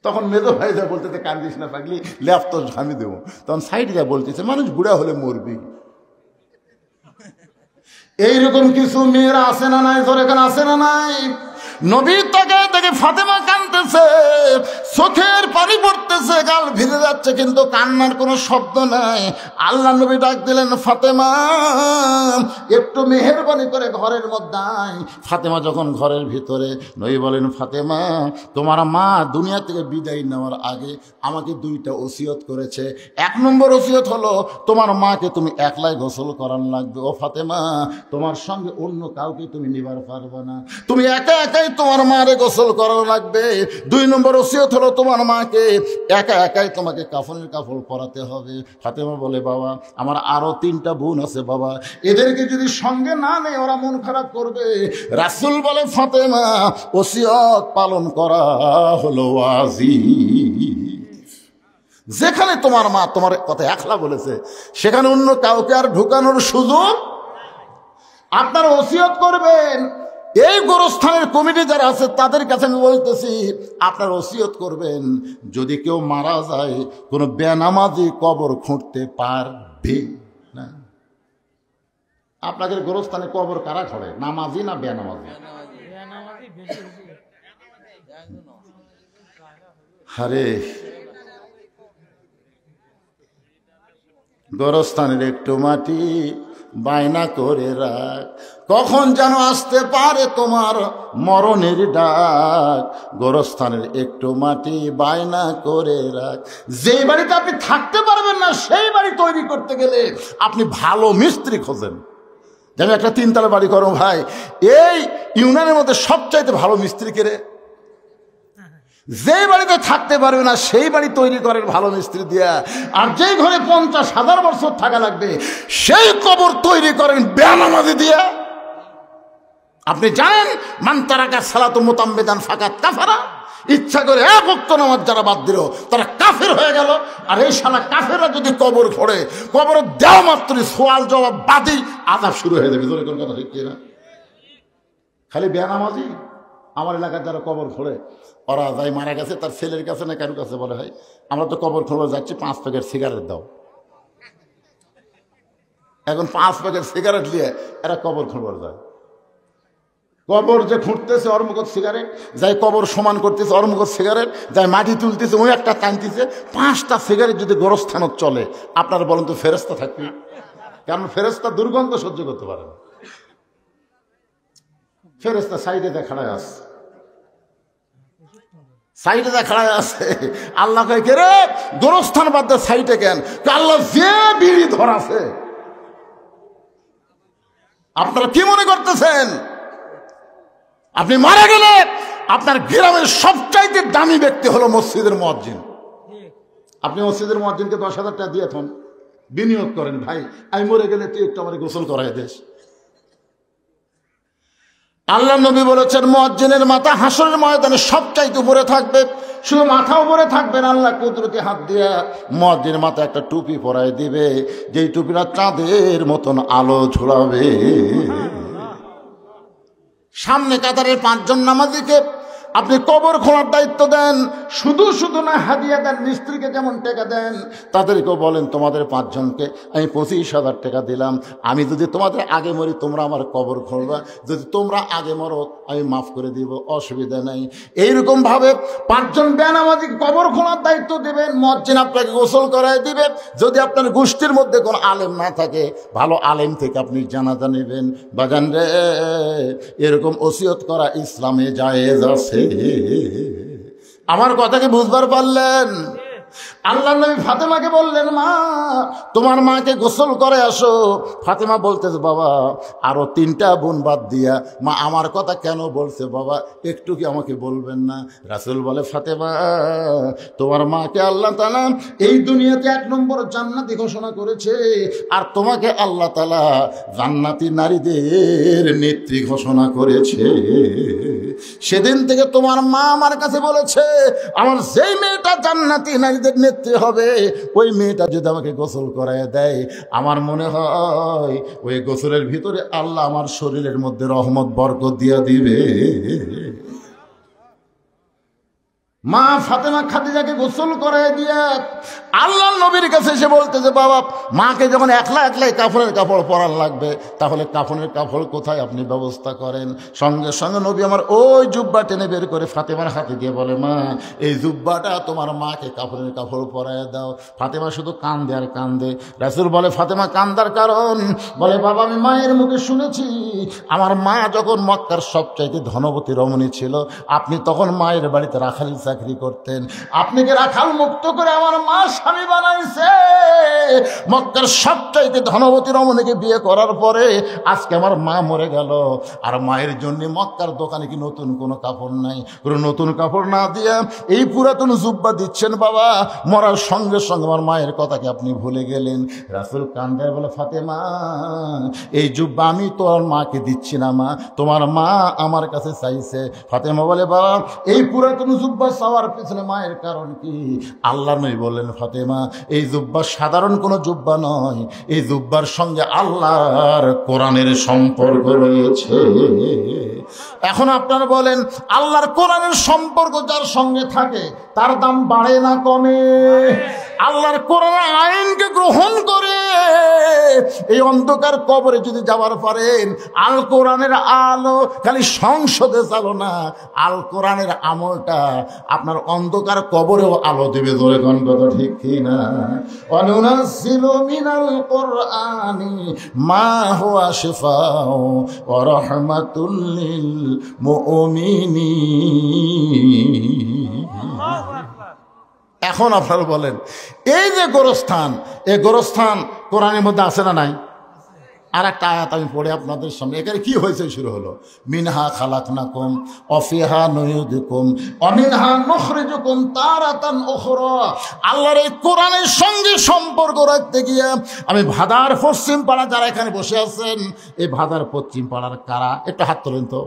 তখন মেজো ভাই যা বলতেছে, কান্দিস না পাগলি, ল্যাপ তো আমি দেবো। তখন সাইড যা বলতেছে, মানুষ বুড়া হলে মরবি। এইরকম কিছু মেয়েরা আসে না নাই? ধরে এখানে আসে না নাই? নবীর তাকে দেখে ফাতেমা কাঁদতেছে, চোখের পানি পড়তেছে, গাল ভিজে যাচ্ছে, কিন্তু কান্নার কোনো শব্দ নাই। আল্লাহ নবী ডাক দিলেন, ফাতেমা একটু মেহেরবানি করে ঘরের মধ্যে আয়। ফাতেমা যখন ঘরের ভিতরে, নবী বলেন, ফাতেমা তোমার মা দুনিয়া থেকে বিদায় নেওয়ার আগে আমাকে 2টা ওসিয়ত করেছে। 1 নম্বর ওসিয়ত হলো, তোমার মাকে তুমি একলাই গোসল করান লাগবে। ও ফাতেমা, তোমার সঙ্গে অন্য কাউকে তুমি নিবার পারবে না, তুমি একা একাই তোমার মারে গোসল করানো লাগবে। 2 নম্বর ওসিয়ত হলো, তোমার মাকে একা একাই তোমাকে কাফনের কাপড় পরাতে হবে। ফাতেমা বলে, বাবা আমার আরো 3টা বোন আছে বাবা, এদেরকে যদি সঙ্গে না নেই ওরা মন খারাপ করবে। রাসূল বলে, ফাতেমা ওসিয়ত পালন করা হলো ওয়াজিব। যেখানে তোমার মা তোমার কথা একলা বলেছে সেখানে অন্য কাউকে আর ঢুকানোর সুযোগ। আপনারা ওসিয়ত করবেন। এই গোরস্থানের কমিটি যারা আছে তাদের কাছে আমি বলতেছি, আপনারা ওসিয়ত করবেন, যদি কেউ মারা যায় কোনো বেনামাজি কবর খুঁড়তে পারবে না। আপনাদের গোরস্থানে কবর কারা খড়ে, নামাজি না বেনামাজি? আরে গোরস্থানের একটু মাটি বায়না করে রাখ, কখন যেন আসতে পারে তোমার মরণের ডাক। গোরস্থানের একটু মাটি বায়না করে রাখ। যেই বাড়িতে আপনি থাকতে পারবেন না সেই বাড়ি তৈরি করতে গেলে আপনি ভালো মিস্ত্রি খোঁজেন। যেমন একটা তিনতলা বাড়ি করো ভাই, এই ইউনিয়নের মধ্যে সবচাইতে ভালো মিস্ত্রি কে রে? যে বাড়িতে থাকতে পারবে না সেই বাড়ি তৈরি করেন ভালো মিস্ত্রি দিয়া। আর যেই ঘরে 50,000 বছর থাকা লাগবে সেই কবর তৈরি করেন বেনামাজি দিয়া। আপনি জানেন মান তারাকা সালাতু মুতাম্মিদান ফাকাত কাফারা, ইচ্ছা করে এক ওয়াক্ত নামাজ যারা বাদ দিল তারা কাফের হয়ে গেল। আর এই শালা কাফেররা যদি কবর খোঁড়ে, কবর দেওয়া মাত্রই সওয়াল জবাব বাদই আযাব শুরু হয়ে যাবে। জোরে কোন কথা ঠিক না? খালি বেনামাজি আমার এলাকার যারা কবর খোঁড়ে ওরা যাই মারা গেছে তার ছেলের কাছে না কারোর কাছে বলে, হয় আমরা তো কবর খোঁড়ে যাচ্ছি, 5 প্যাকেট সিগারেট দাও। এখন 5 প্যাকেট সিগারেট নিয়ে এরা কবর খোঁড়বার যায়। কবর যে খুঁড়তেছে ওর মুখত সিগারেট, যাই কবর সমান করতেছে ওর মুখত সিগারেট, যাই মাটি তুলতেছে ওই একটা টানতেছে। 5টা সিগারেট যদি গোরস্থানত চলে, আপনারা বলেন তো ফেরেশতা থাকবে? কারণ ফেরেশতা দুর্গন্ধ সহ্য করতে পারে না। ফেরেশতা সাইডে দেখায় আছে, সাইডে দেখায় আছে। আল্লাহ কয় কে রে গোরস্থান বাদ দে, সাইডে কেন? আল্লাহ যে বিড়ি ধরাছে। আপনারা কি মনে করতেছেন আপনি মারা গেলে আপনার গ্রামের সবচাইতে দামি ব্যক্তি হলো মসজিদের মুয়াজ্জিন? আপনি মসজিদের মুয়াজ্জিনকে 10,000 টাকা দিয়ে এখন বিনিয়োগ করেন, ভাই আমি মরে গেলে তুই একটু আমার গোসল করাই দিস। আল্লাহ নবী বলেছেন মুয়াজ্জিনের মাথা হাসরের ময়দানে সবচাইতে উপরে থাকবে। শুধু মাথা উপরে থাকবেন, আল্লাহ কুদরতি হাত দিয়া মুয়াজ্জিনের মাথা একটা টুপি পরায় দিবে, যেই টুপিটা চাঁদের মতন আলো ঝোলাবে। সামনে কাতারের 5 জন নামাজিকে আপনি কবর খোঁড়ার দায়িত্ব দেন। শুধু শুধু না, হাদিয়া দেন। মিস্ত্রিকে যেমন টাকা দেন তাদেরকেও বলেন তোমাদের 5 জনকে আমি 25,000 টাকা দিলাম, আমি যদি তোমাদের আগে মরি তোমরা আমার কবর খোঁড়বা, যদি তোমরা আগে মরো আমি মাফ করে দিব, অসুবিধা নাই। এইরকম ভাবে 5 জন বেনামাজি কবর খোঁড়ার দায়িত্ব দেবেন। মুয়াজ্জিন আপনাকে গোসল করায় দিবে। যদি আপনার গোষ্ঠীর মধ্যে কোনো আলেম না থাকে, ভালো আলেম থেকে আপনি জানাজা নেবেন। বাজান রে, এরকম ওসিয়ত করা ইসলামে জায়েজ আছে। আমার কথাকে বুঝবার পারলেন? আল্লাহ নবী ফাতেমাকে বললেন, মা তোমার মাকে গোসল করে আসো। ফাতেমা বলতেছে, বাবা আরো 3টা বোন বাদ দিয়া মা আমার কথা কেন বলছে বাবা, একটু কি আমাকে বলবেন না? রাসূল বলে, ফাতেমা তোমার মাকে আল্লাহ তাআলা এই দুনিয়াতে 1 নম্বর জান্নাতি ঘোষণা করেছে, আর তোমাকে আল্লাহ তাআলা জান্নাতি নারীদের নেত্রী ঘোষণা করেছে। সেদিন থেকে তোমার মা আমার কাছে বলেছে, আমার যেই মেয়েটা জান্নাতি নারীদের নেত্রী হবে ওই মেয়েটা যদি আমাকে গোসল করায় দেয়, আমার মনে হয় ওই গোসলের ভিতরে আল্লাহ আমার শরীরের মধ্যে রহমত বরকত দিয়া দিবে। মা ফাতেমা খাদিজাকে গোসল করায় দিয়ে আল্লাহ নবীর কাছে এসে বলতেছে, বাবা মাকে যখন একলাই কাফনের কাপড় পরান লাগবে, তাহলে কাফনের কাপড় কোথায় আপনি ব্যবস্থা করেন? সঙ্গে সঙ্গে নবী আমার ওই জুব্বা টেনে বের করে ফাতেমার হাতে দিয়ে বলে, মা এই জুব্বাটা তোমার মাকে কাফনের কাপড় পরায় দাও। ফাতেমা শুধু কান্দে আর কান্দে। রাসূল বলে, ফাতেমা কান্দার কারণ? বলে, বাবা আমি মায়ের মুখে শুনেছি আমার মা যখন মক্কার সবচাইতে ধনবতী রমণী ছিল, আপনি তখন মায়ের বাড়িতে রাখালি চাকরি করতেন, আপনি কি রাখাল মুক্ত করে আমার মা স্বামী বানাইছেন? মক্কার সবচাইতে ধনবতী রমণীকে বিয়ে করার পরে আজকে আমার মা মরে গেল, আর মায়ের জন্য মক্কার দোকানে কি নতুন কোনো কাপড় নাই? কোনো নতুন কাপড় না দিয়ে এই পুরাতন জুব্বা দিচ্ছেন বাবা। মরার সঙ্গে সঙ্গে আমার মায়ের কথা কি আপনি ভুলে গেলেন? রাসূল কান্দায় বলে, ফাতেমা এই জুব্বা আমি তোর মাকে দিচ্ছি না মা, তোমার মা আমার কাছে চাইছে। ফাতেমা বলে, বাবা এই পুরাতন জুব্বা চাওয়ার পিছনে মায়ের কারণ কি? আল্লাহ নবী বললেন, ফাতেমা এই জুব্বা সাধারণ কোনো জুব্বা নয়, এই জুব্বার সঙ্গে আল্লাহর কোরআনের সম্পর্ক রয়েছে। এখন আপনারা বলেন, আল্লাহর কোরআনের সম্পর্ক যার সঙ্গে থাকে তার দাম বাড়ে না কমে? আল্লাহর কোরআনের আইনকে গ্রহণ করে এই অন্ধকার কবরে যদি যাওয়ার পারেন, আল কোরআনের আলো খালি সংসদে চালো না, আল কোরআনের আমলটা আপনার অন্ধকার কবরেও আলো দেবে। জোরে কোন কথা ঠিক কি না? অনুনাজ্জিলু মিনাল কোরআনি মা হুয়া শিফাউ ওয়া রাহমাতুল লিল মুমিনিন। এখন আপনারা বলেন, এই যে গোরস্থান, এই গোরস্থান কোরআনের মধ্যে আছে না নাই? আর একটা আয়াত আমি পড়ে আপনাদের সামনে, এখানে কি হয়েছে শুরু হলো, মিনহা খালাকনাকুম অফিহা নুইদুকুম অমিনহা নুখরিজুকুম তারাতান উখরা। আল্লাহর এই কোরআনের সঙ্গে সম্পর্ক রাখতে গিয়ে আমি ভাদার পশ্চিম পাড়া, যারা এখানে বসে আছেন, এই ভাদার পশ্চিম পাড়ার কারা একটু হাত তোলেন তো?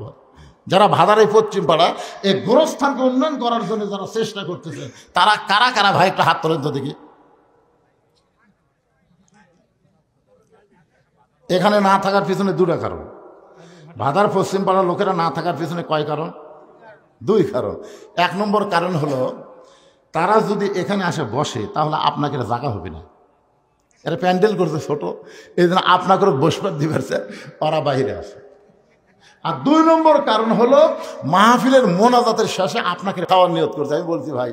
যারা ভাদার এই পশ্চিম পাড়া এই গোরস্থানকে উন্নয়ন করার জন্য যারা চেষ্টা করতেছে, তারা কারা কারা ভাই একটু হাত তোলেন তো দেখি। এখানে না থাকার পিছনে দুটা কারণ। ভাদার পশ্চিম পাড়ার লোকেরা না থাকার পিছনে কয় কারণ? দুই কারণ। এক নম্বর কারণ হলো, তারা যদি এখানে আসে বসে তাহলে আপনাকে জায়গা হবে না, এরা প্যান্ডেল করছে ছোট, এই জন্য আপনাকে বসবার দিবেছে, ওরা বাইরে আসে। আর দুই নম্বর কারণ হলো, মাহফিলের মোনাজাতের শেষে আপনাকে খাওয়ার নিয়ত করছে। আমি বলছি ভাই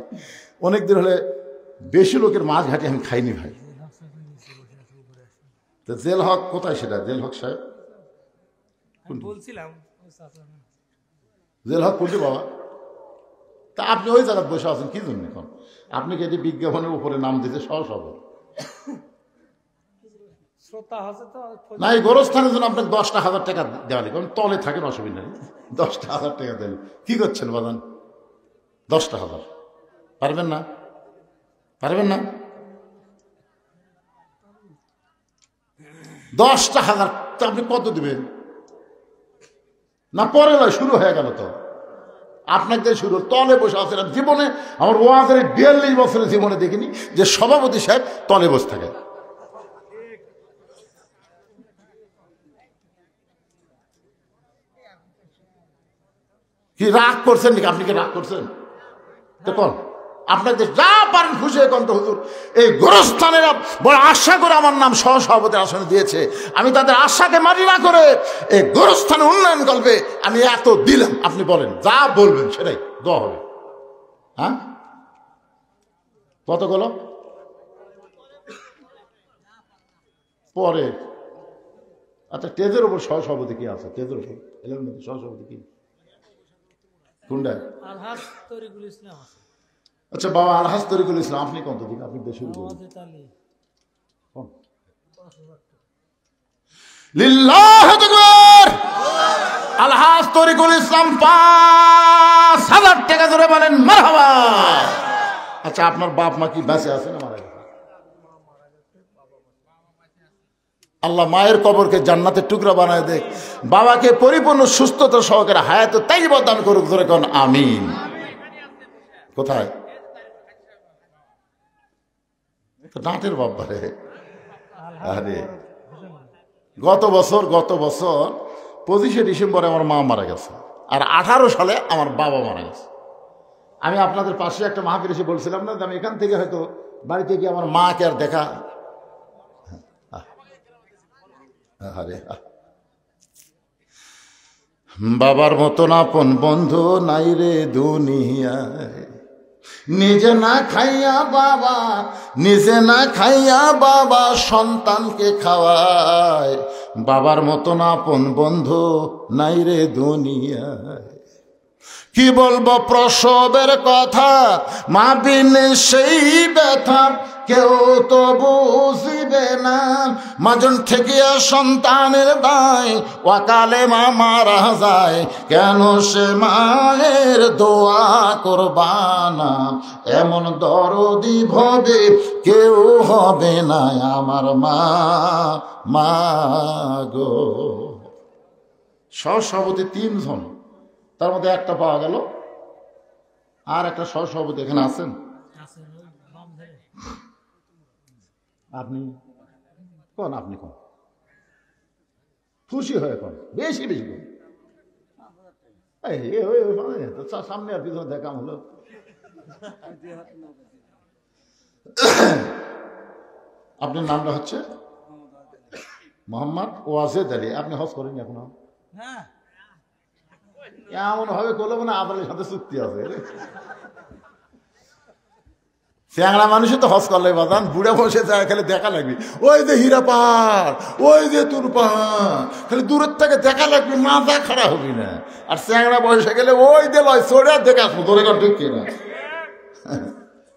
অনেক দিন হলে বেশি লোকের মাছ ঘাটি আমি খাইনি ভাই। তো জেল হক কোথায়? সেটা জেল হক সাহেব বলছিলাম, জেল হক কোনটি বাবা? তা আপনি ওই জায়গায় বসে আছেন কি জন্য? এখন আপনি কি এটি বিজ্ঞাপনের উপরে নাম দিতে সহজ হবে না? এই গোরস্থানের জন্য আপনাকে 10,000 টাকা দেওয়া লাগবে। আমি তলে থাকেন, অসুবিধা নেই, 10,000 টাকা দেন। কি করছেন বাজান? 10,000 পারবেন না? পারবেন না? 10,000 আপনি কত দিবেন? না পরে নয়, শুরু হয়ে গেল তো আপনাকে শুরু। তলে বসে আছেন। জীবনে আমার ওয়াজের 42 বছরের জীবনে দেখিনি যে সভাপতি সাহেব তলে বসে থাকে। কি রাগ করছেন নাকি? আপনি কি রাগ করছেন? দেখুন আপনাকে যা পারেন খুশি এখন তো হুজুর এই গোরস্থানেরা বড় আশা করে আমার নাম সহসভাপতির আসনে দিয়েছে, আমি তাদের আশাকে মানি না করে এই গোরস্থানে উন্নয়ন করবে আমি এত দিলাম। আপনি বলেন, যা বলবেন সেটাই দেওয়া হবে। হ্যাঁ কত গেল পরে? আচ্ছা টেজের ওপর সহসভাপতি কি আছে? টেজের ওপর এলের মধ্যে সহসভাপতি কি কোনটায়? আচ্ছা বাবা আলহাজ তরিকুল ইসলাম, আপনি কত দিন? আপনি দেশে আলহাজ তরিকুল ইসলাম 5,000 টাকা ধরে বলেন মারহাবা। আচ্ছা আপনার বাপ মা কি বেঁচে আছে না মারা গেছে? আল্লাহ মায়ের কবরকে জান্নাতের টুকরা বানায় দেখ, বাবাকে পরিপূর্ণ সুস্থতা সহকারে হায়াত তাইয়্যিবা দান করুক। ধরে কোন আমিন। কোথায়? নাটের বাবা রে। আরে গত বছর 25শে ডিসেম্বরে আমার মা মারা গেছে, আর 18 সালে আমার বাবা মারা গেছে। আমি আপনাদের পাশে একটা মাহফিল এসে বলছিলাম না, আমি এখান থেকে হয়তো বাড়িতে গিয়ে আমার মাকে আর দেখা। আরে বাবার মতন আপন বন্ধু নাই রে দুনিয়ায়, নিজে না খাইয়া বাবা সন্তানকে খাওয়ায়। বাবার মতন আপন বন্ধু নাই রে দুনিয়ায়। কি বলবো প্রসবের কথা, মা বিনে সেই ব্যথা কেউ তো বুঝিবে না। মাজন থেকে সন্তানের দায় ওয়াকালে মা মারা যায়, কেন সে মায়ের দোয়া করবানা। এমন দরদি ভবে কেউ হবে না আমার মা, মা গো। সহসভাপতি 3 জন, তার মধ্যে একটা পাওয়া গেল। আর একটা সহসভাপতি এখানে আছেন? আপনি কোন? আপনি কোন? খুশি হয়ে কোন? বেশি বেশি কোন? সামনে আর পিছনে দেখা হলো। আপনার নামটা হচ্ছে মোহাম্মদ ওয়াজেদ আলী। আপনি হজ করেননি এখনো? এমন ভাবে করলো না আপনার সাথে চুক্তি আছে। চ্যাংড়া মানুষই তো হজ করলে বাদান, বুড়া বসে যায় খালি দেখা লাগবে। ওই যে হীরা পাহাড়, ওই যে তুর পাহাড়, খালি দূরের থেকে দেখা লাগবে, মাথা খাড়া হবি না। আর চ্যাংড়া বয়সে গেলে ওই যে লয় চড়ে দেখে আসবো, তোর এখন ঠিক কিনা।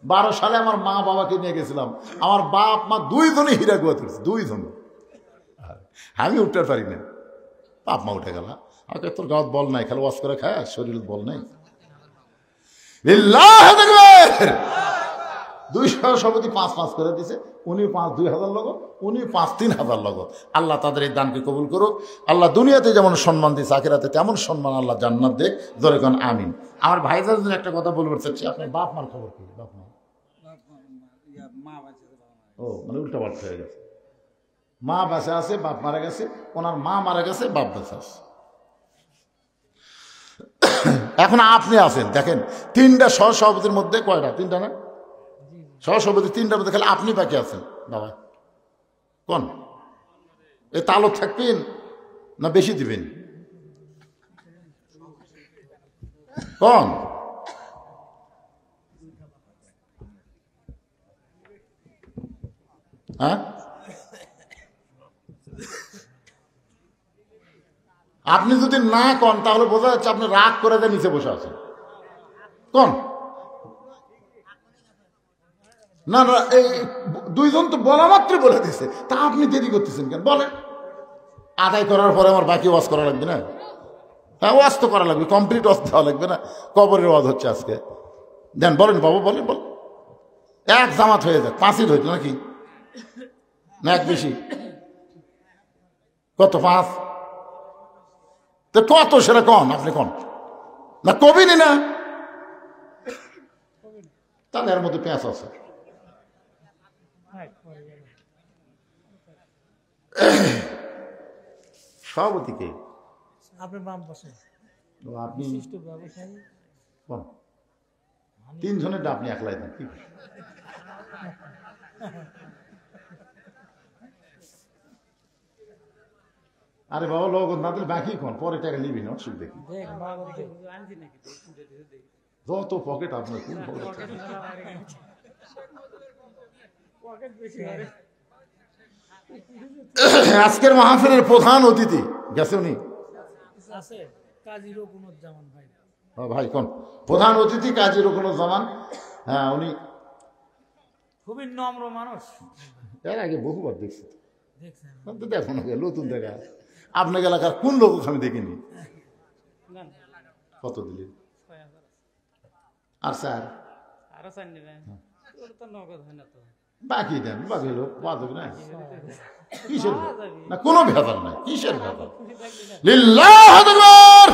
12 সালে আমার মা বাবাকে নিয়ে গেছিলাম, আমার বাপ মা 2 জনই হীরা গুয়া তুলছে, 2 জন। আমি উঠতে পারি না, বাপ মা উঠে গেল। আমাকে তোর গাঁত বল নাই, খালি ওয়াশ করে খায়, শরীর বল নাই। 2 সভাপতি 5 করে দিছে, উনি 2,000 লোক, উনি 3,000 লোক। আল্লাহ তাদের এই দানকে কবুল করুক। আল্লাহ দুনিয়াতে যেমন সম্মান দিচ্ছে, আখিরাতে তেমন সম্মান আল্লাহ জান্নাত দেখ। ধরে কোন আমিন। আমার ভাইজার জন্য একটা কথা বলবার চাচ্ছি, আপনার বাপ মার খবর কি? বাপ মা ও মানে উল্টা পাল্টা হয়ে গেছে। মা বেঁচে আছে, বাপ মারা গেছে। ওনার মা মারা গেছে, বাপ বেঁচে আছে। এখন আপনি আছেন, দেখেন 3টা সহসভাপতির মধ্যে কয়টা? 3টা না? সহসভাপতি 3টার মধ্যে খালি আপনি বাকি আছেন। বাবা কোন? এই তালক থাকবেন না বেশি দিবেন? কোন? হ্যাঁ, আপনি যদি না কন তাহলে বোঝা যাচ্ছে আপনি রাগ করে দিয়ে নিচে বসে আছেন। কোন? না না, এই 2 জন তো বলা মাত্র বলে দিছে, তা আপনি দেরি করতেছেন কেন? বলেন। আদায় করার পরে আমার বাকি ওয়াজ করা লাগবে না? হ্যাঁ, ওয়াজ তো করা লাগবে, কমপ্লিট ওয়াজ দেওয়া লাগবে না? কবরের ওয়াজ হচ্ছে আজকে। দেন বলেন বাবু, বলেন বলেন। 1 জামাত হয়ে যাক, 5ই হইতো নাকি? না 1 বেশি? কত? 5? তো কত সেটা কন, আপনি কন না, কবিনি না? তাহলে এর মধ্যে পেঁচ আছে। সভাপতি কে? আপনার বাম পাশে আপনি বিশিষ্ট ব্যবসায়ী। কোন? 3 জনের আপনি একলাই দেন কি? আরে বাবা, লোক না দিলে বাকি কোন, পরে টাকা নিবি না, অসুবিধা দেখি। যত পকেট আপনার, কোন পকেট? আজকের মাহফিলের প্রধান অতিথি গেছে, উনি ভাই কোন? প্রধান অতিথি কাজী রুকনুজ্জামান। হ্যাঁ, উনি খুবই নম্র মানুষ। এর আগে বহুবার দেখছি, দেখো না, নতুন দেখা। আপনার এলাকার কোন লোক আমি দেখিনি। কত দিলি? আর স্যার বাকি দেন, বাকি লোক বাজবে না। কিসের না, কোনো ভেজাল নাই, কিসের ভেজাল? লিল্লাহু আকবার।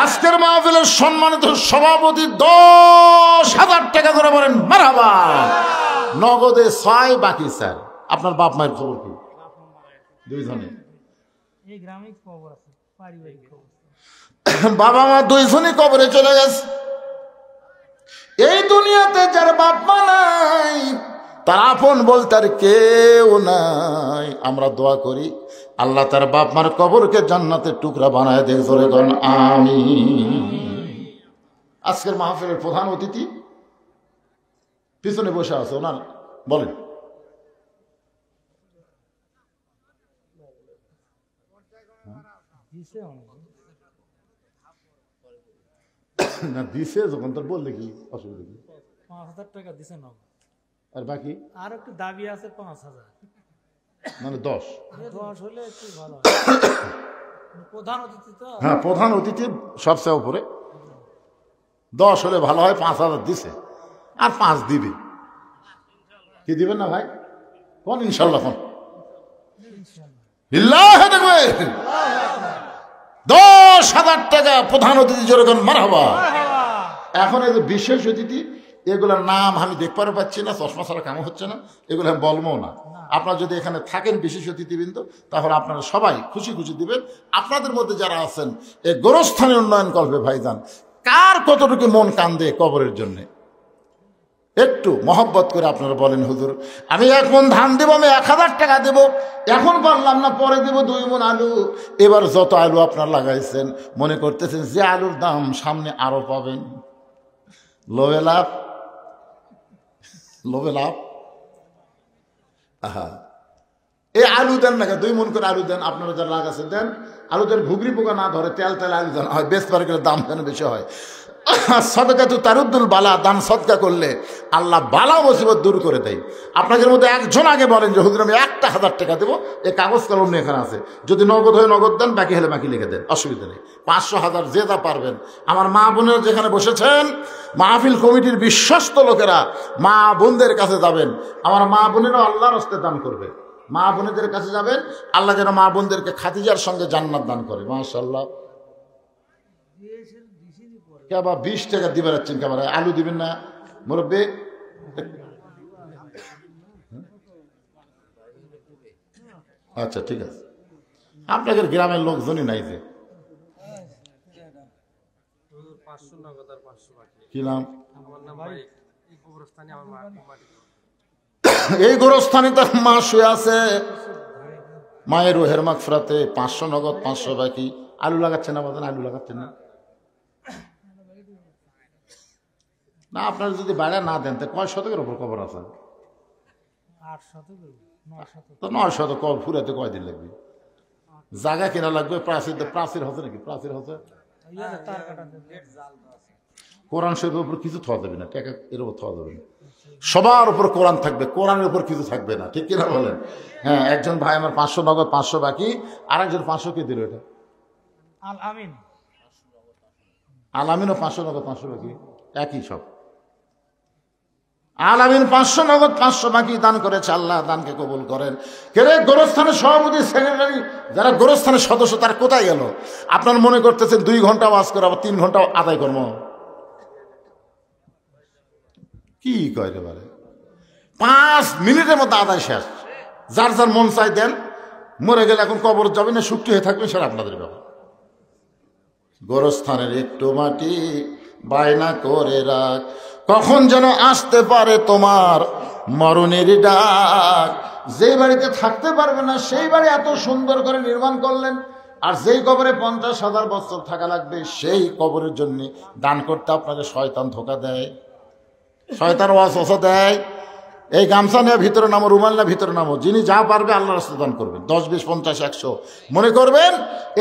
আজকের মাহফিলের সম্মানিত সভাপতি 10,000 টাকা করে বলেন মারহাবা। নগদে 6, বাকি স্যার। আপনার বাপ মায়ের খবর কি? 2 জনের। বাবা মা 2 জনই কবরে চলে গেছে। এই দুনিয়াতে যার বাপ মা নাই, তার আপন বলতে আর কেউ নাই। আমরা দোয়া করি আল্লাহ তার বাপ মার কবরকে জান্নাতের টুকরা বানায় দেখ। ধরে গণ আমিন। আজকের মাহফিলের প্রধান অতিথি পিছনে বসে আছে, ওনার বলেন। না দিছে যখন, তোর বললে কি অসুবিধা কি? 5,000 টাকা দিছে না? আর বাকি আর একটু দাবি আছে 5,000, মানে 10। 10 হলে একটু ভালো হয়। প্রধান অতিথি তো। হ্যাঁ, প্রধান অতিথি সবচেয়ে উপরে। 10 হলে ভালো হয়। 5,000 দিছে, আর 5 দিবে। কি দিবেন না ভাই? কোন ইনশাল্লাহ? কোন লিল্লাহি তাকবীর। 10,000 টাকা প্রধান অতিথি, যেরকম মারহাবা। এখন এই যে বিশেষ অতিথি, এগুলোর নাম আমি দেখতে পাচ্ছি না, চশমা ছাড়া কাম হচ্ছে না, এগুলো আমি বলবো না। আপনারা যদি এখানে থাকেন বিশেষ অতিথিবৃন্দ, তাহলে আপনারা সবাই খুশি খুশি দিবেন। আপনাদের মধ্যে যারা আছেন এই গোরস্থানের উন্নয়ন করবে ভাইজান, কার কতটুকু মন কান্দে কবরের জন্য, একটু মহব্বত করে আপনারা বলেন, হুজুর আমি 1 মণ ধান দেবো, আমি 1,000 টাকা দেবো, এখন বললাম না পরে দেব 2 মণ আলু। এবার যত আলু আপনার লাগাইছেন, মনে করতেছেন যে আলুর দাম সামনে আরো পাবেন, লোভে লাভ, লোভে লাভ। আহা, এই আলু দেন না, 2 মণ করে আলু দেন। আপনারা যারা লাগাচ্ছেন দেন, আলু দেন, ঘুগরি পোকা না ধরে, তেল তেল আলু দেন, হয় বেশ পারে গেলে দাম কেন বেশি হয়। সদকা তো তারুদ্দুল বালা, দান সদকা করলে আল্লাহ বালা মুসিবত দূর করে দেয়। আপনাদের মধ্যে একজন আগে বলেন যে হুজুর আমি 1,000 টাকা দেবো, এই কাগজ কলম নিয়ে এখানে আছে, যদি নগদ হয় নগদ দেন, বাকি হলে বাকি লিখে দেন, অসুবিধা নেই। 500, 1000 যে যা পারবেন। আমার মা বোনেরা যেখানে বসেছেন, মাহফিল কমিটির বিশ্বস্ত লোকেরা মা বোনদের কাছে যাবেন, আমার মা বোনেরাও আল্লাহর হস্তে দান করবে। মা বোনেদের কাছে যাবেন, আল্লাহ যেন মা বোনদেরকে খাদিজার সঙ্গে জান্নাত দান করে। মাশাআল্লাহ। আবার 20 টাকা দিবে যাচ্ছেন, কেমন আলু দিবেন না মুরব্বী? আচ্ছা ঠিক আছে, আপনাদের গ্রামের লোকজনই নাই যে। কি নাম? এই গোরস্থানে তার মা শুয়ে আছে, মায়ের রুহের মাগফিরাতে 500 নগদ, 500 বাকি। আলু লাগাচ্ছেন না বাজান? আলু লাগাচ্ছেন না? না, আপনারা যদি বাইরে না দেন, তো কয় শতকের উপর কবর আছে? 8 শতক, 9 শতক। তো 9 শতক কবর ফুরাতে কয়দিন লাগবে? জায়গা কেনা লাগবে, প্রাচীর হচ্ছে নাকি? প্রাচীর হচ্ছে, তার কাটা দেবে। কোরআন শরীফের উপর কিছু থাওয়া যাবে না, টাকা এর উপর থাওয়া যাবে না। সবার উপর কোরআন থাকবে, কোরআনের উপর কিছু থাকবে না, ঠিক কিনা বলেন? হ্যাঁ, একজন ভাই আমার 500 নগদ, 500 বাকি, আর একজন 500 কে দিল? এটা আল আমিন। আল আমিনও 500 নগদ, 500 বাকি, একই সব। আল আমিন 500 নগদ, 500 বাকি দান করেছে। আল্লাহ দানকে কবুল করেন। কেরে গোরস্থানের সভাপতি, সেক্রেটারি, যারা গোরস্থানের সদস্য, তারা কোথায় গেল? আপনার মনে করতেছেন 2 ঘন্টা ওয়াজ করে আবার 3 ঘন্টা আদায় করবো? কি কয় রে বারে, 5 মিনিটের মধ্যে আদায় শেষ। যার যার মন চাই দেন, মরে গেলে এখন কবর যাবে না, সুক্তি হয়ে থাকবে, সেটা আপনাদের ব্যাপার। গোরস্থানের একটু মাটি বায়না করে রাখ, কখন যেন আসতে পারে তোমার মরণের ডাক। যেই বাড়িতে থাকতে পারবে না, সেই বাড়ি এত সুন্দর করে নির্মাণ করলেন, আর যেই কবরে 50,000 বছর থাকা লাগবে, সেই কবরের জন্য দান করতে আপনাকে শয়তান ধোকা দেয়, শয়তান ওয়াসওয়াসা দেয়। এই গামছা নিয়ে ভিতরে নামো, রুমাল না ভিতরে নামো, যিনি যা পারবে আল্লাহর রাস্তায় দান করবেন। 10, 20, 50, 100 মনে করবেন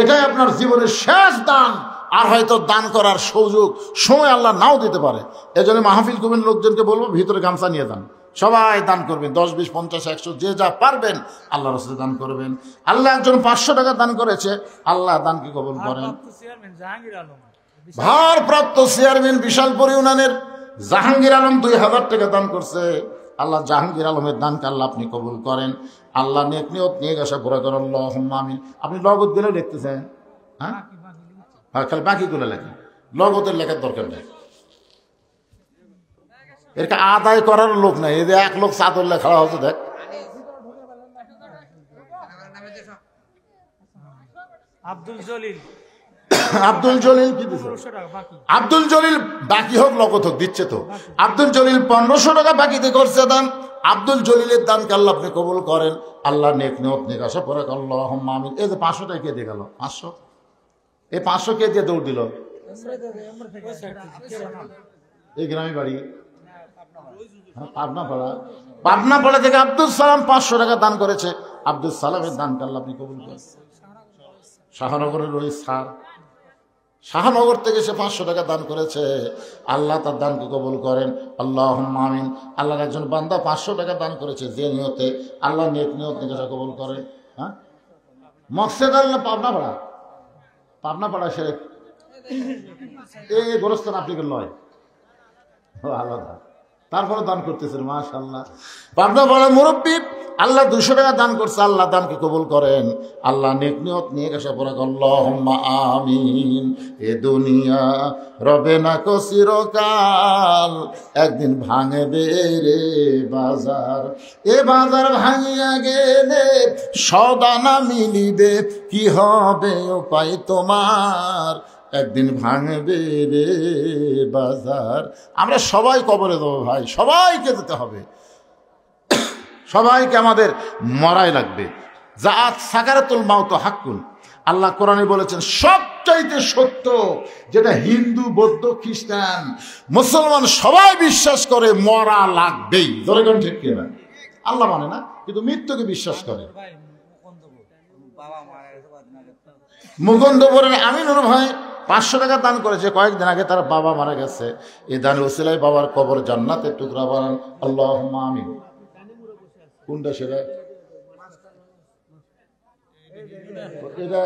এটাই আপনার জীবনের শেষ দান। আর হয়তো দান করার সুযোগ সময় আল্লাহ নাও দিতে পারে। এজন্য মাহফিল কমিটির লোকজনকে বলবো, ভিতরে গামছা নিয়ে যান, সবাই দান করবেন। 10, 20, 50, 100 যে যা পারবেন আল্লাহর রাস্তায় দান করবেন। আল্লাহ একজন 500 টাকা দান করেছে, আল্লাহ দানকে কবুল করেন। ভারপ্রাপ্ত চেয়ারম্যান বিশালপুর ইউনিয়নের জাহাঙ্গীর আলম 2,000 টাকা দান করছে। আল্লাহ জাহাঙ্গীর আলমের দানকে আল্লাহ আপনি কবুল করেন। আল্লাহ নেক নিয়ত নিয়ে গেছে পুরা করেন, আল্লাহুম্মা আমিন। আপনি লগত গেলেও লিখতেছেন? হ্যাঁ হ্যাঁ, খালি বাকিগুলো লেখেন, লগতের লেখার দরকার নেই। এরকে আদায় করার লোক নাই। এই যে 1 লোক চাদর লেখা হচ্ছে, দেখ। আব্দুল জলিল, আব্দুল জলিল কি দিচ্ছে? আব্দুল জলিল বাকি হোক লগত হোক দিচ্ছে তো। আব্দুল জলিল 1500 টাকা বাকিতে করছে দান। আব্দুল জলিলের দানকে আল্লাহ আপনি কবুল করেন। আল্লাহ নেক নিয়ত নিয়ে আসা পরে আল্লাহুম্মা আমিন। এই যে 500 টাকা কে দিয়ে গেল? 500, এই 500 কে দিয়ে দৌড় দিল? এই গ্রামে বাড়ি পাবনাপাড়া থেকে আব্দুল সালাম 500 টাকা দান করেছে। আব্দুল সালামের দানকে আল্লাহ আপনি কবুল করেন। শাহনগরের ওই স্যার শাহনগর থেকে সে 500 টাকা দান করেছে। আল্লাহ তার দানকে কবুল করেন, আল্লাহুম্মা আমিন। আল্লাহর একজন বান্দা 500 টাকা দান করেছে, যে নিয়তে আল্লাহ নেক নিয়ত নিকাশা কবুল করে। হ্যাঁ, মকসেদ আল্লাহ পাবনাপাড়া, পাবনাপাড়া সে এই গোরস্থান আপনি লয় আলাদা, তারপরে দান করতেছেন, মাশাআল্লাহ। পাবনাপাড়া মুরব্বী আল্লাহ 200 টাকা দান করছে, আল্লাহ দানকে কবুল করেন, আল্লাহ নেক নিয়ত নিয়ে গেছে পড়া, আল্লাহুম্মা আমিন। এ দুনিয়া রবে না কো চিরকাল, একদিন ভাঙবে রে বাজার, এ বাজার ভাঙিয়া গেলে সদা না মিলিবে, কি হবে উপায় তোমার, একদিন ভাঙবে রে বাজার। আমরা সবাই কবরে দেবো ভাই, সবাইকে যেতে হবে, সবাইকে আমাদের মরাই লাগবে। জাআত সাকারাতুল মাউত হাক্কুন, আল্লাহ কোরআনে বলেছেন সবচাইতে সত্য, যেটা হিন্দু, বৌদ্ধ, খ্রিস্টান, মুসলমান সবাই বিশ্বাস করে মরা লাগবেই। ধরে কোন ঠিক কিনা? আল্লাহ মানে না, কিন্তু মৃত্যুকে বিশ্বাস করে। মুকুন্দপুরের আমিনুর ভাই 500 টাকা দান করেছে, কয়েকদিন আগে তার বাবা মারা গেছে। এই দানের ওসিলায় বাবার কবর জান্নাতের টুকরা বানান, আল্লাহুম্মা আমিন। কোনটা সেটা? এটা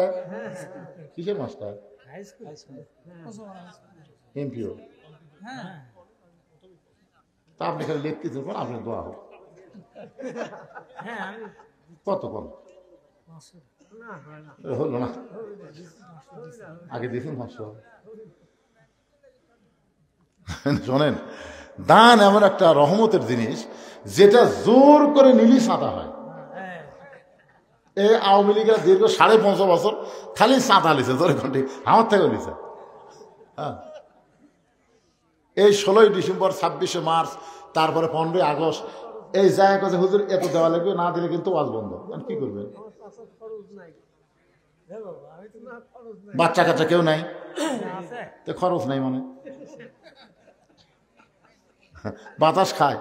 কিসের মাস্টার? এমপিও। তা আপনি খালি লিখতেছেন, আপনার দোয়া হোক। কত কম হলো না? আগে দিয়েছেন 500। শোনেন, দান এমন একটা রহমতের জিনিস, যেটা জোর করে নিলি সাঁতা হয়। এই আওয়ামী লীগের দীর্ঘ 5.5 বছর খালি সাঁতা লিছে, জোরে ঘন্টি আমার থেকে লিছে। হ্যাঁ, এই 16ই ডিসেম্বর, 26শে মার্চ, তারপরে 15ই আগস্ট, এই জায়গা কাছে হুজুর এত দেওয়া লাগবে, না দিলে কিন্তু ওয়াজ বন্ধ। কি করবেন? বাচ্চা কাচ্চা কেউ নাই, তো খরচ নাই, মানে বাতাস খায়।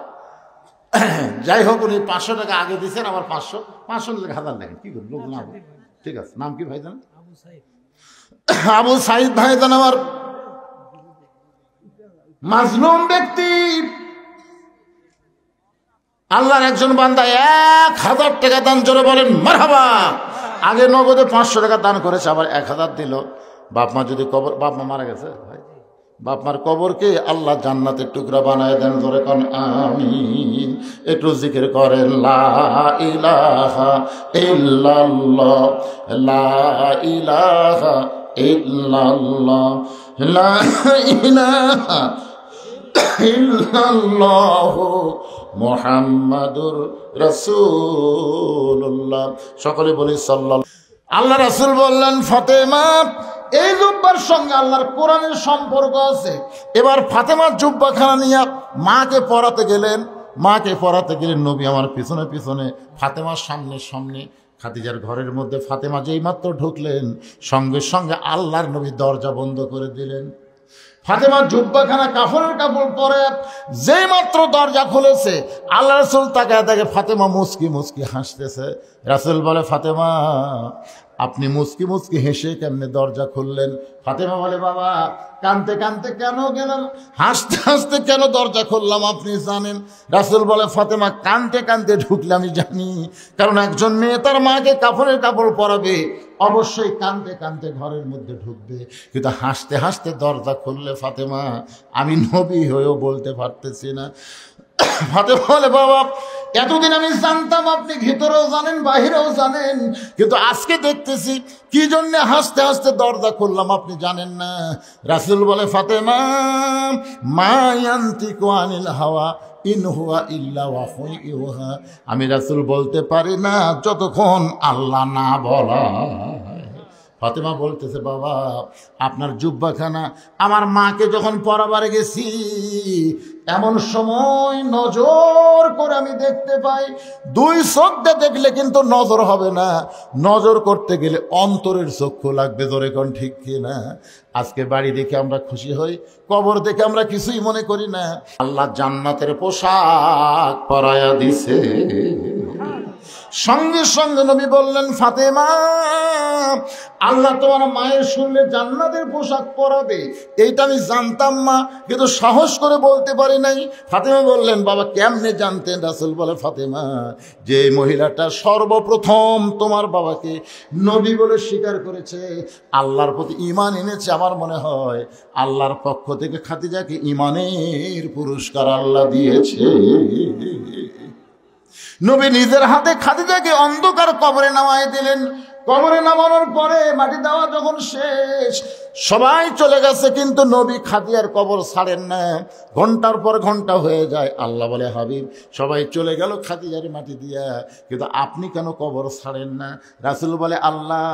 যাই হোক, উনি 500 টাকা আগে দিচ্ছেন, আবার 500 নিলে 1000 দেখেন, কি করবেন? লোক না, ঠিক আছে। নাম কি ভাইজান? আবু সাইদ ভাইজান আমার মাজলুম ব্যক্তি, আল্লাহর একজন বান্দা 1000 টাকা দান, জোরে বলেন মারহাবা। আগে নগদে 500 টাকা দান করেছে, আবার 1000 দিল। বাপ মা যদি কবর, বাপ মা মারা গেছে ভাই, বাপ মার কবরকে আল্লাহ জান্নাতের টুকরা বানায় দেন, ধরে কোন আমিন। একটু জিকির করেন, লা ইলাহা ইল্লাল্লাহ, লা ইলাহা ইল্লাল্লাহ, লা ইলাহা ইল্লাল্লাহ মুহাম্মাদুর রাসূলুল্লাহ। সকলে বলি সাল্লাল্লাহু। আল্লাহ রাসূল বললেন, ফাতেমা, এই জুব্বার সঙ্গে আল্লাহর কোরআনের সম্পর্ক আছে। এবার ফাতেমার জুব্বাখানা নিয়ে মাকে পরাতে গেলেন। নবী আমার পিছনে পিছনে, ফাতেমার সামনে সামনে। খাদিজার ঘরের মধ্যে ফাতেমা যেই মাত্র ঢুকলেন, সঙ্গে সঙ্গে আল্লাহর নবী দরজা বন্ধ করে দিলেন। ফাতেমার জুব্বাখানা কাপড়ের কাপড় পরে যেই মাত্র দরজা খুলেছে, আল্লাহ রাসূল তাকায় দেখে ফাতেমা মুচকি মুচকি হাসতেছে। রাসূল বলে, ফাতেমা, আপনি মুচকি মুচকি হেসে কেমনে দরজা খুললেন? ফাতেমা বলে, বাবা, কানতে কানতে কেন গেলাম, হাসতে হাসতে কেন দরজা খুললাম আপনি জানেন? রাসূল বলে, ফাতেমা, কানতে কানতে ঢুকলে আমি জানি, কারণ একজন মেয়ে তার মাকে কাপড়ের কাপড় পরাবে, অবশ্যই কানতে কানতে ঘরের মধ্যে ঢুকবে, কিন্তু হাসতে হাসতে দরজা খুললে ফাতেমা, আমি নবী হয়েও বলতে পারতেছি না। ফাতেমা বলে, বাবা, এতদিন আমি জানতাম আপনি ভিতরেও জানেন বাহিরেও জানেন, কিন্তু আজকে দেখতেছি কি জন্য হাসতে হাসতে দরজা খুললাম আপনি জানেন না। রাসূল বলে, ফাতেমা, মা ইয়ান্তিকু আনিল হাওয়া ইন হুয়া ইল্লা ওয়াহয়ুন ইউহা। আমি রাসূল বলতে পারি না যতক্ষণ আল্লাহ না বলা। ফাতেমা বলতেছে, বাবা, আপনার জুব্বাখানা আমার মাকে যখন পরাবারে গেছি, এমন সময় নজর করে আমি দেখতে পাই, 2 চোখ দিয়ে দেখলে কিন্তু নজর হবে না, নজর করতে গেলে অন্তরের চক্ষু লাগবে। ধরে কোন ঠিক কিনা? আজকে বাড়ি দেখে আমরা খুশি হই, কবর দেখে আমরা কিছুই মনে করি না। আল্লাহ জান্নাতের পোশাক পরায়া দিছে, সঙ্গে সঙ্গে নবী বললেন, ফাতেমা, আল্লাহ তোমার মায়ের শুনলে জান্নাতের পোশাক পরাবে, এইটা আমি জানতাম মা, কিন্তু সাহস করে বলতে পারি নাই। ফাতেমা বললেন, বাবা কেমনে জানতেন? রাসূল বলে, ফাতেমা, যে মহিলাটা সর্বপ্রথম তোমার বাবাকে নবী বলে স্বীকার করেছে, আল্লাহর প্রতি ঈমান এনেছে, আমার মনে হয় আল্লাহর পক্ষ থেকে খাদিজাকে ঈমানের পুরস্কার আল্লাহ দিয়েছে। নবী নিজের হাতে খাদিজাকে অন্ধকার কবরে নামায় দিলেন। কবরে নামানোর পরে মাটি দেওয়া যখন শেষ, সবাই চলে গেছে, কিন্তু নবী খাদিজার কবর ছাড়েন না। ঘন্টার পর ঘন্টা হয়ে যায়। আল্লাহ বলে, হাবিব, সবাই চলে গেল খাদিজার মাটি দিয়া, কিন্তু আপনি কেন কবর ছাড়েন না? রাসূল বলে, আল্লাহ,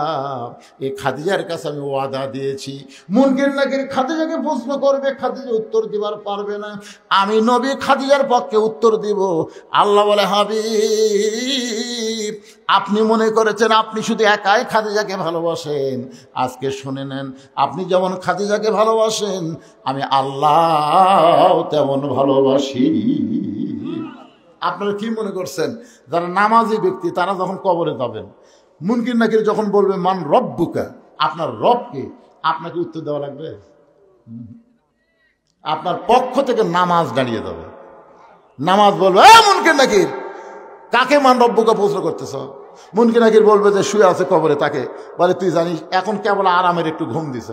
এই খাদিজার কাছে আমি ওয়াদা দিয়েছি, মুনকির নাকির খাদিজাকে প্রশ্ন করবে, খাদিজা উত্তর দিবার পারবে না, আমি নবী খাদিজার পক্ষে উত্তর দিব। আল্লাহ বলে, হাবিব, আপনি মনে করেছেন আপনি শুধু একাই খাদিজাকে ভালোবাসেন, আজকে শুনে নেন, আপনি যেমন খাদিজাকে ভালোবাসেন, আমি আল্লাহ তেমন ভালোবাসি। আপনারা কি মনে করছেন যারা নামাজি ব্যক্তি তারা যখন কবরে যাবেন, মুনকির নাকির যখন বলবে মান রব্বুকা, আপনার রবকে, আপনাকে উত্তর দেওয়া লাগবে? আপনার পক্ষ থেকে নামাজ দাঁড়িয়ে যাবে, নামাজ বলবে, মুনকির নাকির, কাকে মান রব্বুকা প্রশ্ন করতেছ? মুনকির নাকির বলবে যে শুয়ে আছে কবরে, তাকে বলে, তুই জানিস এখন কেবল আরামের একটু ঘুম দিছ,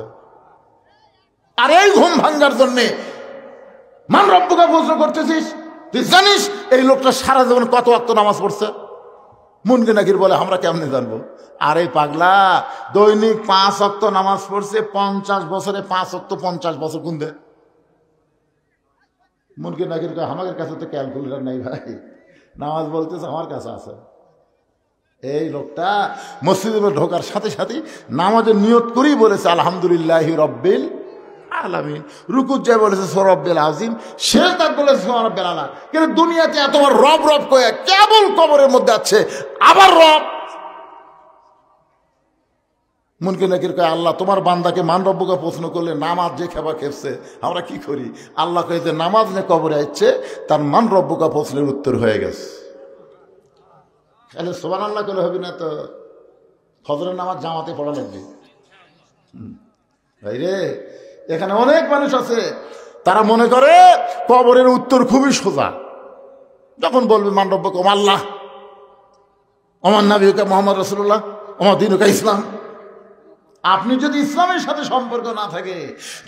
আর এই ঘুম ভাঙ্গার জন্যে মান রব্বুকা প্রশ্ন করতেছিস? তুই জানিস এই লোকটা সারা জীবন কত ওয়াক্ত নামাজ পড়ছে? মুনকির নাকির বলে, আমরা কেমনে জানবো? আরে পাগলা, দৈনিক 5 ওয়াক্ত নামাজ পড়ছে, 50 বছরে 5 ওয়াক্ত 50 বছর গুণ দে। মুনকির নাকির কয়, আমাদের কাছে তো ক্যালকুলেটর নাই ভাই, নামাজ বলতেছে আমার কাছে আছে। এই লোকটা মসজিদে ঢোকার সাথে সাথে নামাজের নিয়ত করেই বলেছে আলহামদুলিল্লাহি রব্বিল আলামিন, রুকুত যায় বলেছে রব্বিল আযীম, সেজদাত বলেছে রব্বিল আলা। কিন্তু দুনিয়াতে এতবার রব রব কয়ে কেবল কবরের মধ্যে আছে, আবার রব। মুনকির নাকির কয়, আল্লাহ তোমার বান্দাকে মান রব্বুকা প্রশ্ন করলে নামাজ যে খেবা খেপছে, আমরা কি করি? আল্লাহ কয়ে যে নামাজ নিয়ে কবরে আসছে, তার মান রব্বুকা প্রশ্নের উত্তর হয়ে গেছে। তাহলে সুবহানাল্লাহ করলে হবে না তো? ফজরের নামাজ জামাতে পড়া লাগবে। ভাই রে, এখানে অনেক মানুষ আছে তারা মনে করে কবরের উত্তর খুবই সোজা। যখন বলবে মান রব্বুকা আল্লাহ, ওমান নবিয়ুকা মুহাম্মদ রাসূলুল্লাহ, ওমা দীনুকা ইসলাম, আপনি যদি ইসলামের সাথে সম্পর্ক না থাকে,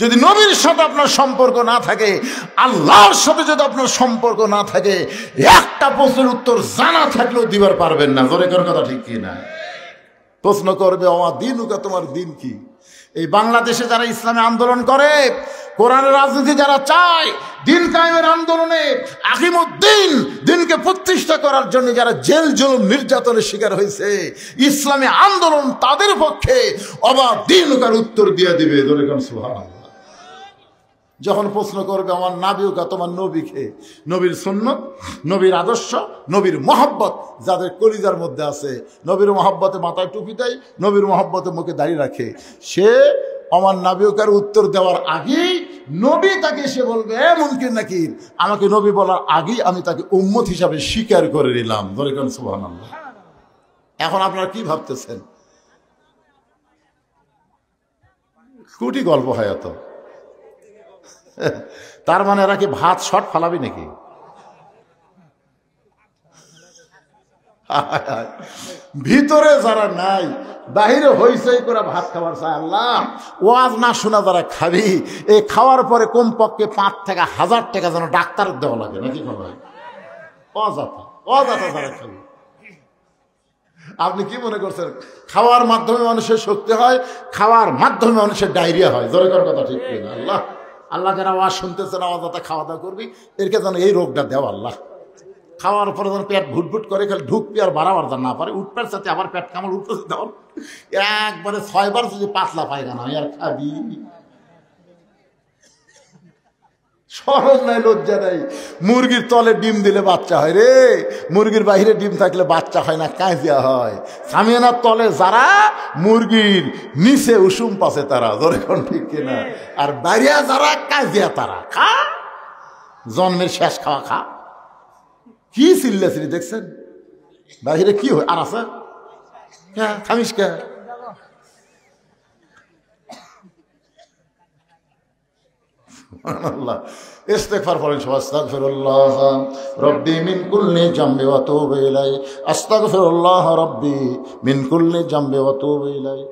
যদি নবীর সাথে আপনার সম্পর্ক না থাকে, আল্লাহর সাথে যদি আপনার সম্পর্ক না থাকে, একটা প্রশ্নের উত্তর জানা থাকলেও দিবার পারবেন না। জোরে কর কথা ঠিক কি না? প্রশ্ন করবে, ওমা দীনুকা, তোমার দিন কি? এই বাংলাদেশে যারা ইসলামে আন্দোলন করে, কোরআনের রাজনীতি যারা চায়, দিন কায়েমের আন্দোলনে আকিমুদ্দিন, দিনকে প্রতিষ্ঠা করার জন্য যারা জেল জুলুম নির্যাতনের শিকার হয়েছে, ইসলামী আন্দোলন তাদের পক্ষে অবাধ দিনুকার উত্তর দিয়ে দিবে। ধরে কোন সুবহানাল্লাহ। যখন প্রশ্ন করবে আমার নাবিউকা, তোমার নবীকে, নবীর সুন্নত, নবীর আদর্শ, নবীর মহব্বত যাদের কলিজার মধ্যে আছে, নবীর মহব্বতে মাথায় টুপি দেয়, নবীর মহব্বতে মুখে দাঁড়িয়ে রাখে, সে আমার নাবিউকার উত্তর দেওয়ার আগেই নবী তাকে এসে বলবে, মুনকির নাকির, আমাকে নবী বলার আগেই আমি তাকে উম্মত হিসাবে স্বীকার করে নিলাম। ধরে কোন সুবহানাল্লাহ। এখন আপনারা কি ভাবতেছেন? কুটি গল্প হয় এত? তার মানে এরা কি ভাত শট ফালাবি নাকি? ভিতরে যারা নাই, বাহিরে হইচই করে ভাত খাবার চায়। আল্লাহ, ওয়াজ না শোনা যারা খাবি, এই খাওয়ার পরে কমপক্ষে 5 থেকে 1000 টাকা যেন ডাক্তার দেওয়া লাগে নাকি? অযথা অযথা যারা খাবি। আপনি কি মনে করছেন খাওয়ার মাধ্যমে মানুষের শক্তি হয়, খাওয়ার মাধ্যমে মানুষের ডায়রিয়া হয়? জোরে কর কথা ঠিক কিনা? আল্লাহ, আল্লাহ যারা আওয়াজ শুনতেছেন, অযথা খাওয়া দাওয়া করবি, এরকে যেন এই রোগটা দেও আল্লাহ। খাওয়ার পরে যেন পেট ভুটভুট করে, খালি ঢুকবি আর বাড়াবার যেন না পারে, উঠবার সাথে আবার পেট কামড় উঠতেছে, তখন একবারে 6 বার যদি পাতলা পায়খানা হয়, আর খাবি? শরম নাই, লজ্জা নাই। মুরগির তলে ডিম দিলে বাচ্চা হয় রে, মুরগির বাহিরে ডিম থাকলে বাচ্চা হয় না, কাঁজিয়া হয়। সামিয়ানার তলে যারা, মুরগির নিচে উষুম পাশে তারা। ধরে কোন ঠিক কিনা? আর বাইরে যারা, কাঁজিয়া তারা। খা, জন্মের শেষ খাওয়া খা। কি চিল্লাচিল্লি দেখছেন? বাহিরে কি হয় আর আছে হ্যাঁ খামিস কে সুবহানাল্লাহ ইস্তিগফার পড়েন সবাই আস্তাগফিরুল্লাহ রাব্বি মিন কুল্লি জামবি ওয়া আতুবু ইলাইহি আস্তাগফিরুল্লাহ রাব্বি মিন কুল্লি জামবি ওয়া আতুবু ইলাইহি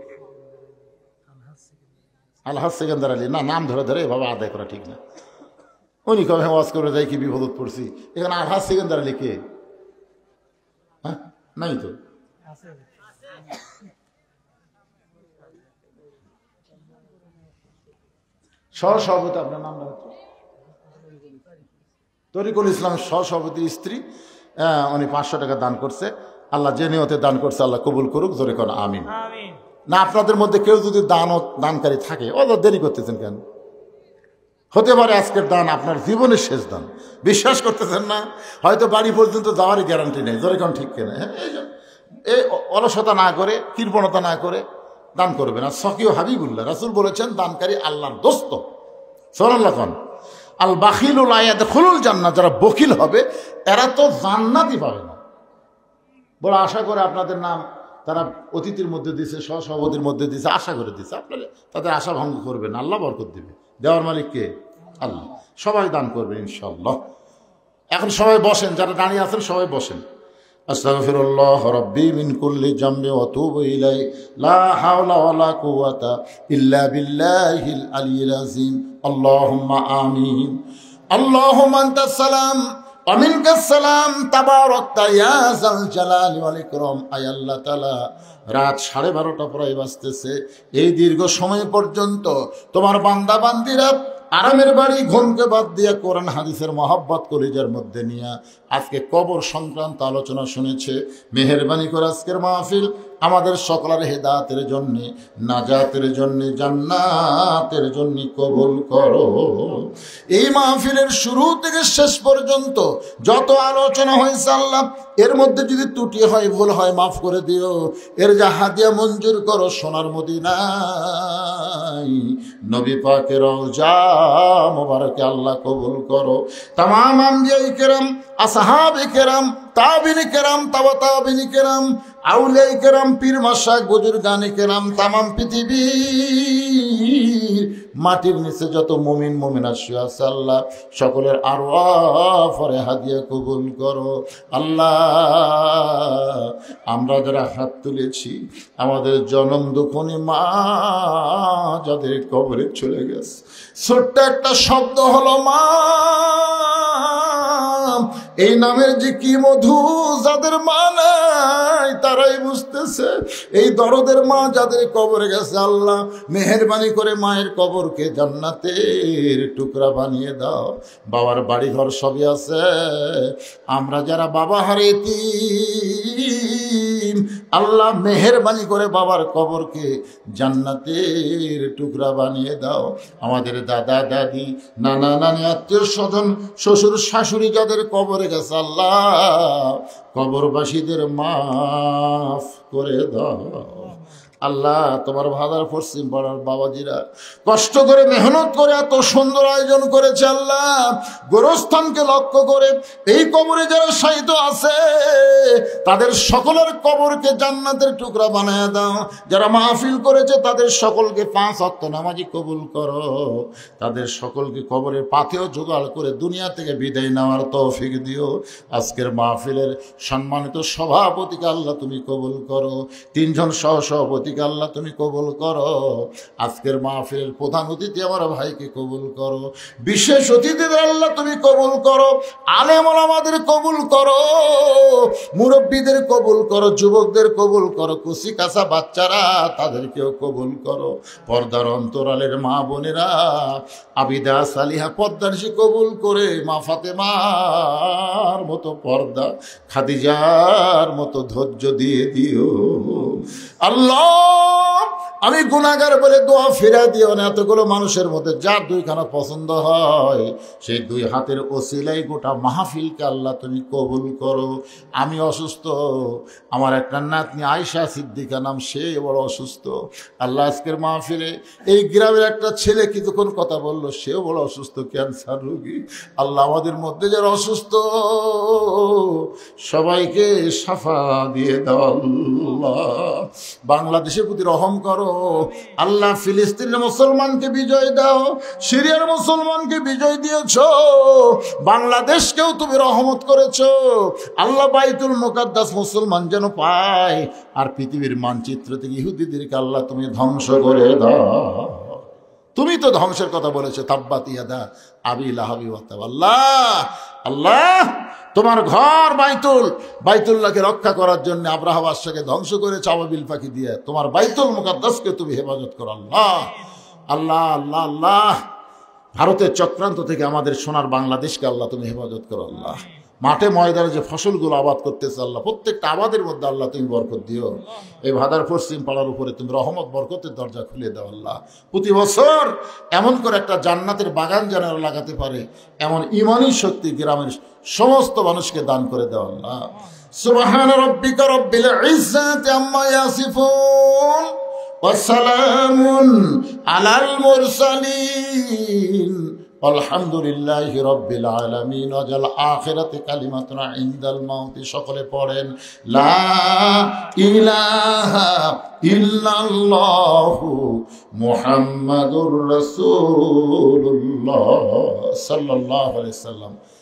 আলহাজ সেকেন্দার আলী না নাম ধরে ধরে এভাবে আদায় করা ঠিক না উনি কবে ওয়াজ করে যাই কি বিপদত পড়ছি এখানে আলহাজ সেকেন্দার আলী কে হ্যাঁ নাই তো সহসভাপতি আপনার নাম হচ্ছে তরিকুল ইসলাম সহসভাপতির স্ত্রী উনি 500 টাকা দান করছে আল্লাহ যে নিয়তে দান করছে আল্লাহ কবুল করুক জোরে কোন আমিন না আপনাদের মধ্যে কেউ যদি দানকারী থাকে ও দেরি করতেছেন কেন হতে পারে আজকের দান আপনার জীবনের শেষ দান বিশ্বাস করতেছেন না হয়তো বাড়ি পর্যন্ত যাওয়ারই গ্যারান্টি নেই জোরে কোন ঠিক কেনা হ্যাঁ এই অলসতা না করে কৃপণতা না করে দান করবে না সকিও হাবিবুল্লাহ রাসূল বলেছেন দানকারী আল্লাহর দোস্ত সুবহানাল্লাহ কোন আল বাখিলুল ইয়াদখুলুল জান্নাহ যারা বখিল হবে এরা তো জান্নাতই পাবে না বড় আশা করে আপনাদের নাম তারা অতিথির মধ্যে দিয়েছে সহসভাপতির মধ্যে দিয়েছে আশা করে দিয়েছে আপনারা তাদের আশা ভঙ্গ করবেন আল্লাহ বরকত দিবে দেওয়ার মালিক কে আল্লাহ সবাই দান করবেন ইনশাআল্লাহ এখন সবাই বসেন যারা দাঁড়িয়ে আছেন সবাই বসেন আস্তাগফিরুল্লাহ রাব্বি মিন কুল্লি জামবি ওয়া আতুবু ইলাইহি লা হাওলা ওয়ালা কুওয়াতা ইল্লা বিল্লাহিল আলিয়্যিল আযীম আল্লাহুম্মা আমিন আল্লাহুম্মা আনতাস সালাম ওয়া মিনকাস সালাম তাবারাকতা ইয়া যাল জালালি ওয়াল ইকরাম আয় আল্লাহ তাআলা রাত 12:30 প্রায় বাজতেছে এই দীর্ঘ সময় পর্যন্ত তোমার বান্দা বান্দীরা আরামের বাড়ি ঘুমকে বাদ দিয়া কোরআন হাদিসের মহব্বত কলিজার মধ্যে নিয়ে আজকে কবর সংক্রান্ত আলোচনা শুনেছে মেহেরবানি করে আজকের মাহফিল আমাদের সকলের হেদায়েতের জন্য নাজাতের জন্য জান্নাতের জন্য কবুল করো এই মাহফিলের শুরু থেকে শেষ পর্যন্ত যত আলোচনা হয়েছে আল্লাহ এর মধ্যে যদি ত্রুটি হয় ভুল হয় মাফ করে দিও এর যা হাদিয়া মঞ্জুর করো সোনার মদিনায় নবী পাকের রওজা মুবারকে আল্লাহ কবুল করো तमाम আম্বিয়ায়ে কেরাম আসহাবে কেরাম তাবিঈন কেরাম তাবিঈন কেরাম আউলিয়ায়ে কেরাম পীর মাশায়েখ বুজুর্গানে কেরাম तमाम পৃথিবীর মাটির নিচে যত মুমিন মুমিনা শুয়ে আছে আল্লাহ সকলের আরওয়াহ ফরে হাদিয়া কবুল করো আল্লাহ আমরা যারা হাত তুলেছি আমাদের জনম দুঃখনী মা যাদের কবরে চলে গেছে ছোট্ট একটা শব্দ হলো মা এই নামের যে কি মধু যাদের মা নাই তারাই বুঝতেছে এই দরদের মা যাদের কবরে গেছে আল্লাহ মেহেরবানি করে মায়ের কবরকে জান্নাতের টুকরা বানিয়ে দাও বাবার বাড়ি ঘর সবই আছে আমরা যারা বাবা হারিয়েছি আল্লাহ মেহেরবানি করে বাবার কবরকে জান্নাতের টুকরা বানিয়ে দাও আমাদের দাদা দাদি নানা নানি আত্মীয় স্বজন শ্বশুর শাশুড়ি যাদের কবরে গেছে আল্লাহ কবরবাসীদের মাফ করে দাও আল্লাহ তোমার ভাদার পশ্চিম পাড়ার বাবাজিরা কষ্ট করে মেহনত করে এত সুন্দর আয়োজন করেছে আল্লাহ গোরস্থানকে লক্ষ্য করে এই কবরে যারা শায়িত আছে তাদের সকলের কবরকে জান্নাতের টুকরা বানায় দাও যারা মাহফিল করেছে তাদের সকলকে 5 ওয়াক্ত নামাজি কবুল করো তাদের সকলকে কবরের পাথেও জোগাড় করে দুনিয়া থেকে বিদায় নেওয়ার তৌফিক দিও আজকের মাহফিলের সম্মানিত সভাপতিকে আল্লাহ তুমি কবুল করো 3 জন সহসভাপতি আল্লাহ তুমি কবুল করো আজকের মাহফিলের প্রধান অতিথি আমার ভাইকে কবুল করো বিশেষ অতিথিদের আল্লাহ তুমি কবুল করো আলেম ওলামাদের কবুল করো মুরব্বীদের কবুল করো যুবকদের কবুল করো কুচি কাঁচা বাচ্চারা তাদেরকেও কবুল করো পর্দার অন্তরালের মা বোনেরা আবিদা সালিহা পর্দারশি কবুল করে মা ফাতেমার মতো পর্দা খাদিজার মতো ধৈর্য দিয়ে দিও আল্লাহ আমি গুনাহগার বলে দোয়া ফিরা দিও না। এতগুলো মানুষের মধ্যে যার দুইখানা পছন্দ হয় সেই দুই হাতের ওসিলাই গোটা মাহফিলকে আল্লাহ তুমি কবুল করো। আমি অসুস্থ, আমার একটা নাতনি আয়েশা সিদ্দিকা নাম, সে বড় অসুস্থ। আল্লাহ আজকের মাহফিলে এই গ্রামের একটা ছেলে কিছুক্ষণ কথা বললো, সেও বড় অসুস্থ, ক্যান্সার রোগী। আল্লাহ আমাদের মধ্যে যারা অসুস্থ সবাইকে সাফা দিয়ে দাও আল্লাহ। বাংলাদেশের প্রতি রহম করো আল্লাহ। ফিলিস্তিনের মুসলমানকে বিজয় দাও, সিরিয়ার মুসলমানকে বিজয় দিয়েছ, বাংলাদেশকেও তুমি রহমত করেছ আল্লাহ। বাইতুল মুকাদ্দাস মুসলমান যেন পায়, আর পৃথিবীর মানচিত্র থেকে ইহুদিদেরকে আল্লাহ তুমি ধ্বংস করে দাও। তুমি তো ধ্বংসের কথা বলেছো, তাব্বাত ইয়াদা আবি লাহাবি ওয়া তাব। আল্লাহ আল্লাহ তোমার ঘর বাইতুল্লাহকে রক্ষা করার জন্য আব্রাহা বাদশাকে ধ্বংস করে চাওয়াবিল পাখি দিয়ে তোমার বাইতুল মুকাদ্দাসকে তুমি হেফাজত করো আল্লাহ। আল্লাহ আল্লাহ আল্লাহ ভারতের চক্রান্ত থেকে আমাদের সোনার বাংলাদেশকে আল্লাহ তুমি হেফাজত করো আল্লাহ। মাঠে ময়দানে যে ফসলগুলো আবাদ করতেছে আল্লাহ, প্রত্যেকটা আবাদের মধ্যে আল্লাহ তুমি বরকত দিও। এই ভাদার পশ্চিম পাড়ার উপরে তুমি রহমত বরকতের দরজা খুলে দাও আল্লাহ। প্রতি বছর এমন করে একটা জান্নাতের বাগান যেন লাগাতে পারে এমন ঈমানী শক্তি গ্রামের সমস্ত মানুষকে দান করে দাও আল্লাহ। সুবহান রাব্বিকা রাব্বিল ইজ্জাতি আম্মা ইয়াসিফুন ওয়া সালামুন আলাল মুরসালিন আলহামদুলিল্লাহি রাব্বিল আলামিন। ওয়াজাল আখিরাতি কালিমাতুনা ইনদাল মাউতি। সকলে পড়েন লা ইলাহা ইল্লাল্লাহু মুহাম্মাদুর রাসূলুল্লাহ সাল্লাল্লাহু আলাইহি সাল্লাম।